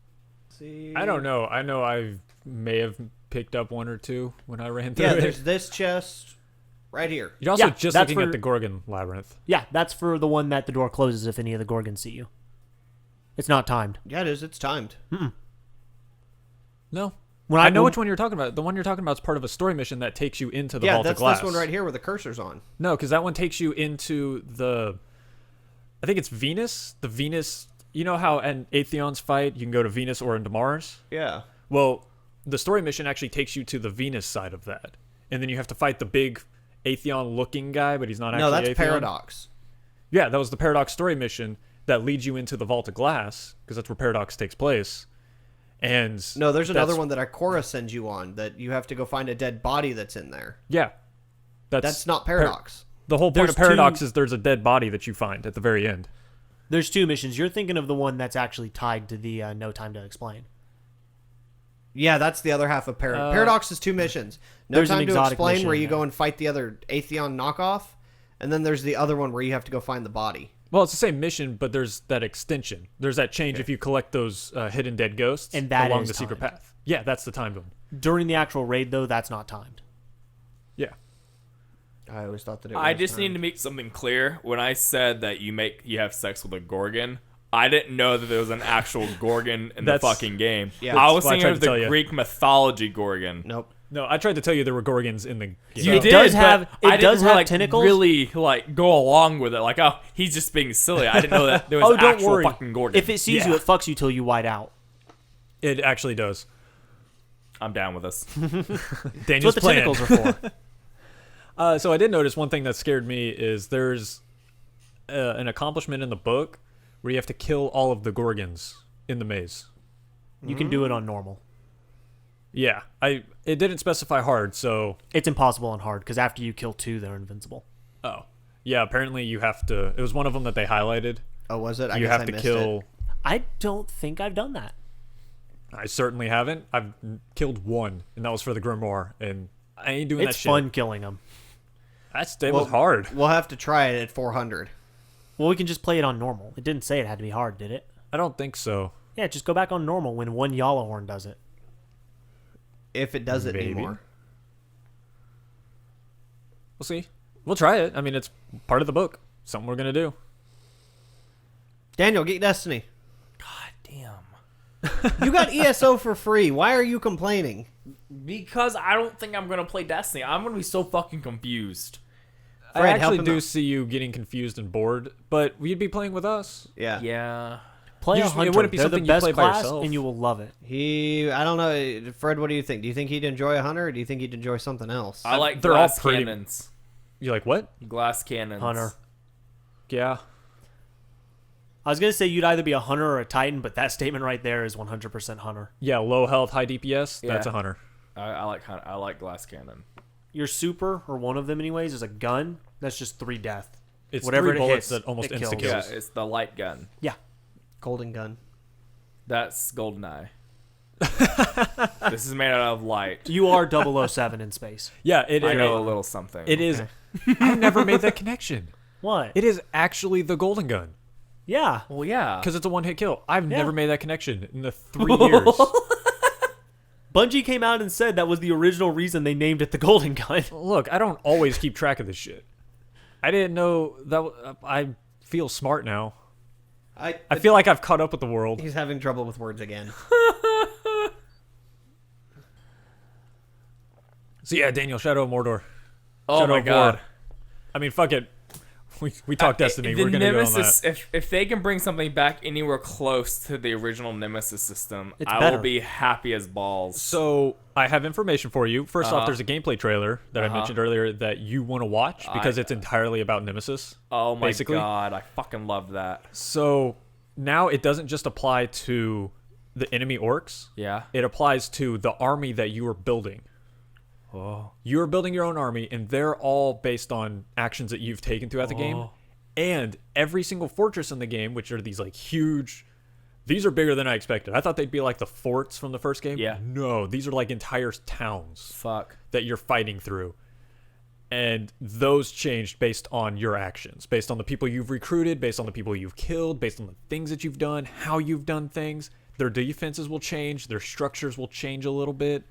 I don't know. I know I may have picked up 1 or 2 when I ran through Yeah, it. there's this chest right here. You're also Yeah, just that's looking for- at the Gorgon Labyrinth. Yeah, that's for the one that the door closes if any of the Gorgons see you. It's not timed. Yeah, it is. It's timed. No. When I know which one you're talking about. The one you're talking about is part of a story mission that takes you into the Yeah, Vault of that's Glass. this one right here where the cursor's on. No, because that one takes you into the... I think it's Venus. The Venus... You know how in Atheons fight, you can go to Venus or into Mars? Yeah. Well, the story mission actually takes you to the Venus side of that. And then you have to fight the big Atheon-looking guy, but he's not actually No, that's Atheon. Paradox. Yeah, that was the Paradox story mission that leads you into the Vault of Glass, because that's where Paradox takes place. And No, there's another that's- one that Ikora sends you on that you have to go find a dead body that's in there. Yeah. That's not Paradox. The whole point There's of Paradox two- is there's a dead body that you find at the very end. There's 2 missions. You're thinking of the one that's actually tied to the No Time to Explain. Yeah, that's the other half of Paradox. Paradox is 2 missions. No there's an Time to exotic Explain, mission where in you there. go and fight the other Atheon knockoff, and then there's the other one where you have to go find the body. Well, it's the same mission, but there's that extension. There's that change if you collect those hidden dead ghosts And that along is the secret timed. path. Yeah, that's the timed one. During the actual raid, though, that's not timed. Yeah. I always thought that it was I just need timed. to make something clear. When I said that you have sex with a Gorgon, I didn't know that there was an actual Gorgon in the That's- fucking game. Yeah. I was That's what I thinking tried of to the tell you. Greek mythology Gorgon. Nope. No, I tried to tell you there were Gorgons in the game. You It did, does but have- it I does didn't have like, tentacles. really like go along with it. Like, oh, he's just being silly. I didn't know that there was Oh, don't actual worry. fucking Gorgon. If it sees you, Yeah. it fucks you till you white out. It actually does. I'm down with this. That's Daniel's what the plan. tentacles are for. So I did notice one thing that scared me is there's an accomplishment in the book where you have to kill all of the Gorgons in the maze. You can do it on normal. Yeah, it didn't specify hard, so It's impossible on hard, because after you kill 2, they're invincible. yeah. Apparently, you have to. It was one of them that they highlighted. Oh, was it? I You guess have I to missed kill. it. I don't think I've done that. I certainly haven't. I've killed 1, and that was for the Grimoire, and I ain't doing that It's shit. fun killing them. It was hard. We'll have to try it at 400. Well, we can just play it on normal. It didn't say it had to be hard, did it? I don't think so. Yeah, just go back on normal when one Yalahorn does it. If it does it Maybe. anymore. We'll see. We'll try it. I mean, it's part of the book. Something we're gonna do. Daniel, get Destiny. God damn. You got ESO for free. Why are you complaining? Because I don't think I'm gonna play Destiny. I'm gonna be so fucking confused. Fred, I help actually him do out. see you getting confused and bored, but you'd be playing with us. Yeah. Yeah. Play You a just- it hunter. wouldn't be They're something the you best play by class, yourself. and you will love it. I don't know. Fred, what do you think? Do you think he'd enjoy a hunter, or do you think he'd enjoy something else? I like they're all glass pretty- cannons. You like what? Glass cannons. Hunter. Yeah. I was gonna say you'd either be a hunter or a titan, but that statement right there is 100% hunter. Yeah, low health, high DPS. That's Yeah. a hunter. I like glass cannon. Your super, or one of them anyways, is a gun. That's just 3 death. It's Whatever 3 it bullets hits, that almost it insta kills. kills. Yeah, it's the light gun. Yeah. Golden gun. That's GoldenEye. This is made out of light. You are 007 in space. Yeah, I know a little something. It is. I've never made that connection. What? It is actually the golden gun Yeah. Well, yeah. because it's a one-hit kill. I've Yeah. never made that connection in the 3 years. Bungie came out and said that was the original reason they named it the Golden Gun. Look, I don't always keep track of this shit. I didn't know that. I feel smart now. I feel like I've caught up with the world. He's having trouble with words again. So yeah, Daniel, Shadow of Mordor. Oh Shadow my of god. War. I mean, fuck it. we talked Destiny. The We're gonna Nemesis, go on that. if they can bring something back anywhere close to the original Nemesis system, It's I better. will be happy as balls. So I have information for you. First off, there's a gameplay trailer that I Uh-huh. mentioned earlier that you want to watch because it's entirely about Nemesis. Oh my basically. god, I fucking love that. So now it doesn't just apply to the enemy orcs. Yeah. It applies to the army that you are building. Oh. You are building your own army, and they're all based on actions that you've taken throughout the game. And every single fortress in the game, which are these like huge, these are bigger than I expected. I thought they'd be like the forts from the first game. Yeah. No, these are like entire towns Fuck. that you're fighting through. And those changed based on your actions, based on the people you've recruited, based on the people you've killed, based on the things that you've done, how you've done things. Their defenses will change, their structures will change a little bit.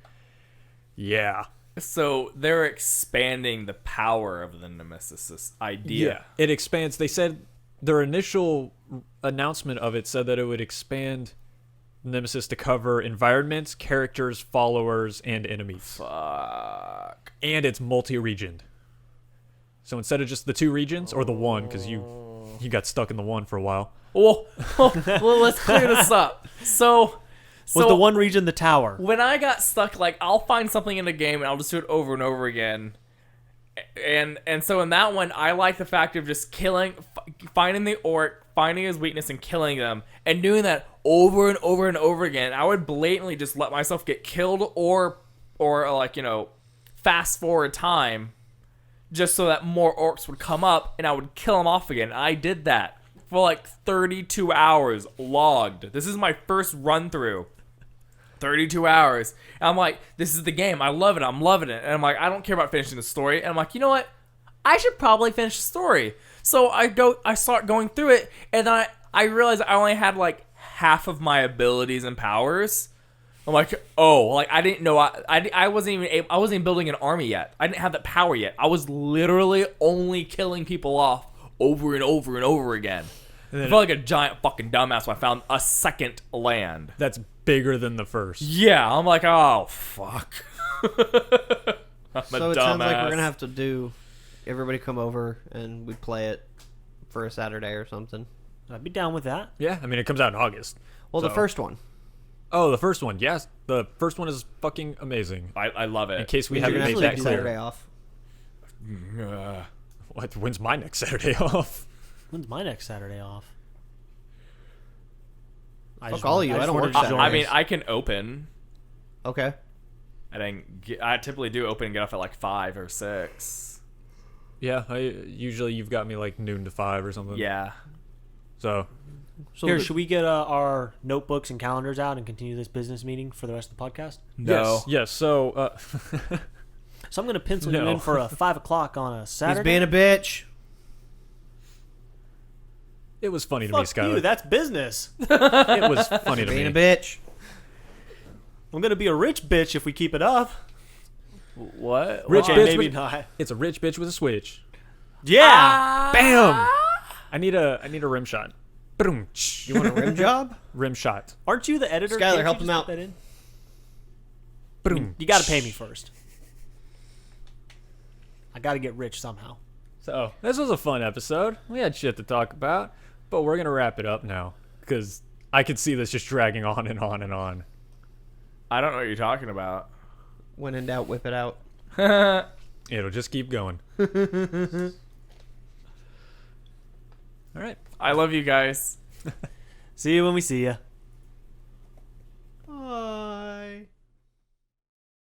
Yeah. So they're expanding the power of the Nemesis idea. It expands. They said their initial announcement of it said that it would expand Nemesis to cover environments, characters, followers, and enemies. Fuck. And it's multi-regioned. So instead of just the 2 regions, or the one, because you got stuck in the one for a while. Well, let's clear this up. So Was the one region the tower? when I got stuck, like I'll find something in a game and I'll just do it over and over again. And so in that one, I like the fact of just finding the orc, finding his weakness and killing them, and doing that over and over and over again. I would blatantly just let myself get killed or like, fast forward time just so that more orcs would come up and I would kill them off again. I did that for like 32 hours logged. This is my first run through. 32 hours. And I'm like, this is the game. I love it. I'm loving it. And I'm like, I don't care about finishing the story. And I'm like, you know what? I should probably finish the story. So I start going through it, and then I realized I only had like half of my abilities and powers. I'm like, oh, like I didn't know I wasn't even building an army yet. I didn't have that power yet. I was literally only killing people off over and over and over again. I felt like a giant fucking dumbass when I found a second land. That's bigger than the first. Yeah, I'm like, oh, fuck. I'm So a it dumbass. sounds like we're gonna have to do. Everybody come over and we play it for a Saturday or something. I'd be down with that. Yeah, I mean, it comes out in August. Well, the So- first one. Oh, the first one. Yes, the first one is fucking amazing. I love In it. case we Means you're haven't gonna made have to that take clear. Saturday off. What? When's my next Saturday off? When's my next Saturday off? Fuck all of you, I don't work wanted to join. I mean, I can open. Okay. I typically do open and get off at like 5 or 6. Yeah, usually you've got me like noon to 5 or something. Yeah. So So Here, the- should we get our notebooks and calendars out and continue this business meeting for the rest of the podcast? No. yes. So So I'm going to pencil you No. in for a 5 o'clock on a he's Saturday. being a bitch. it was funny to me, Fuck Skyler. you, that's business. It was funny to Being a me. bitch. I'm going to be a rich bitch if we keep it up. What? Rich Why? bitch Maybe with- not. It's a rich bitch with a switch. Yeah. Bam! I need a rim shot. Boom. You want a rim job? Rim shot. Aren't you the editor? Skyler, Can't you help just him put out. that in? Boom. You got to pay me first. I got to get rich somehow. So this was a fun episode. We had shit to talk about, but we're gonna wrap it up now because I could see this just dragging on and on and on. I don't know what you're talking about. When in doubt, whip it out. It'll just keep going. All right. I love you guys. See you when we see you. Bye.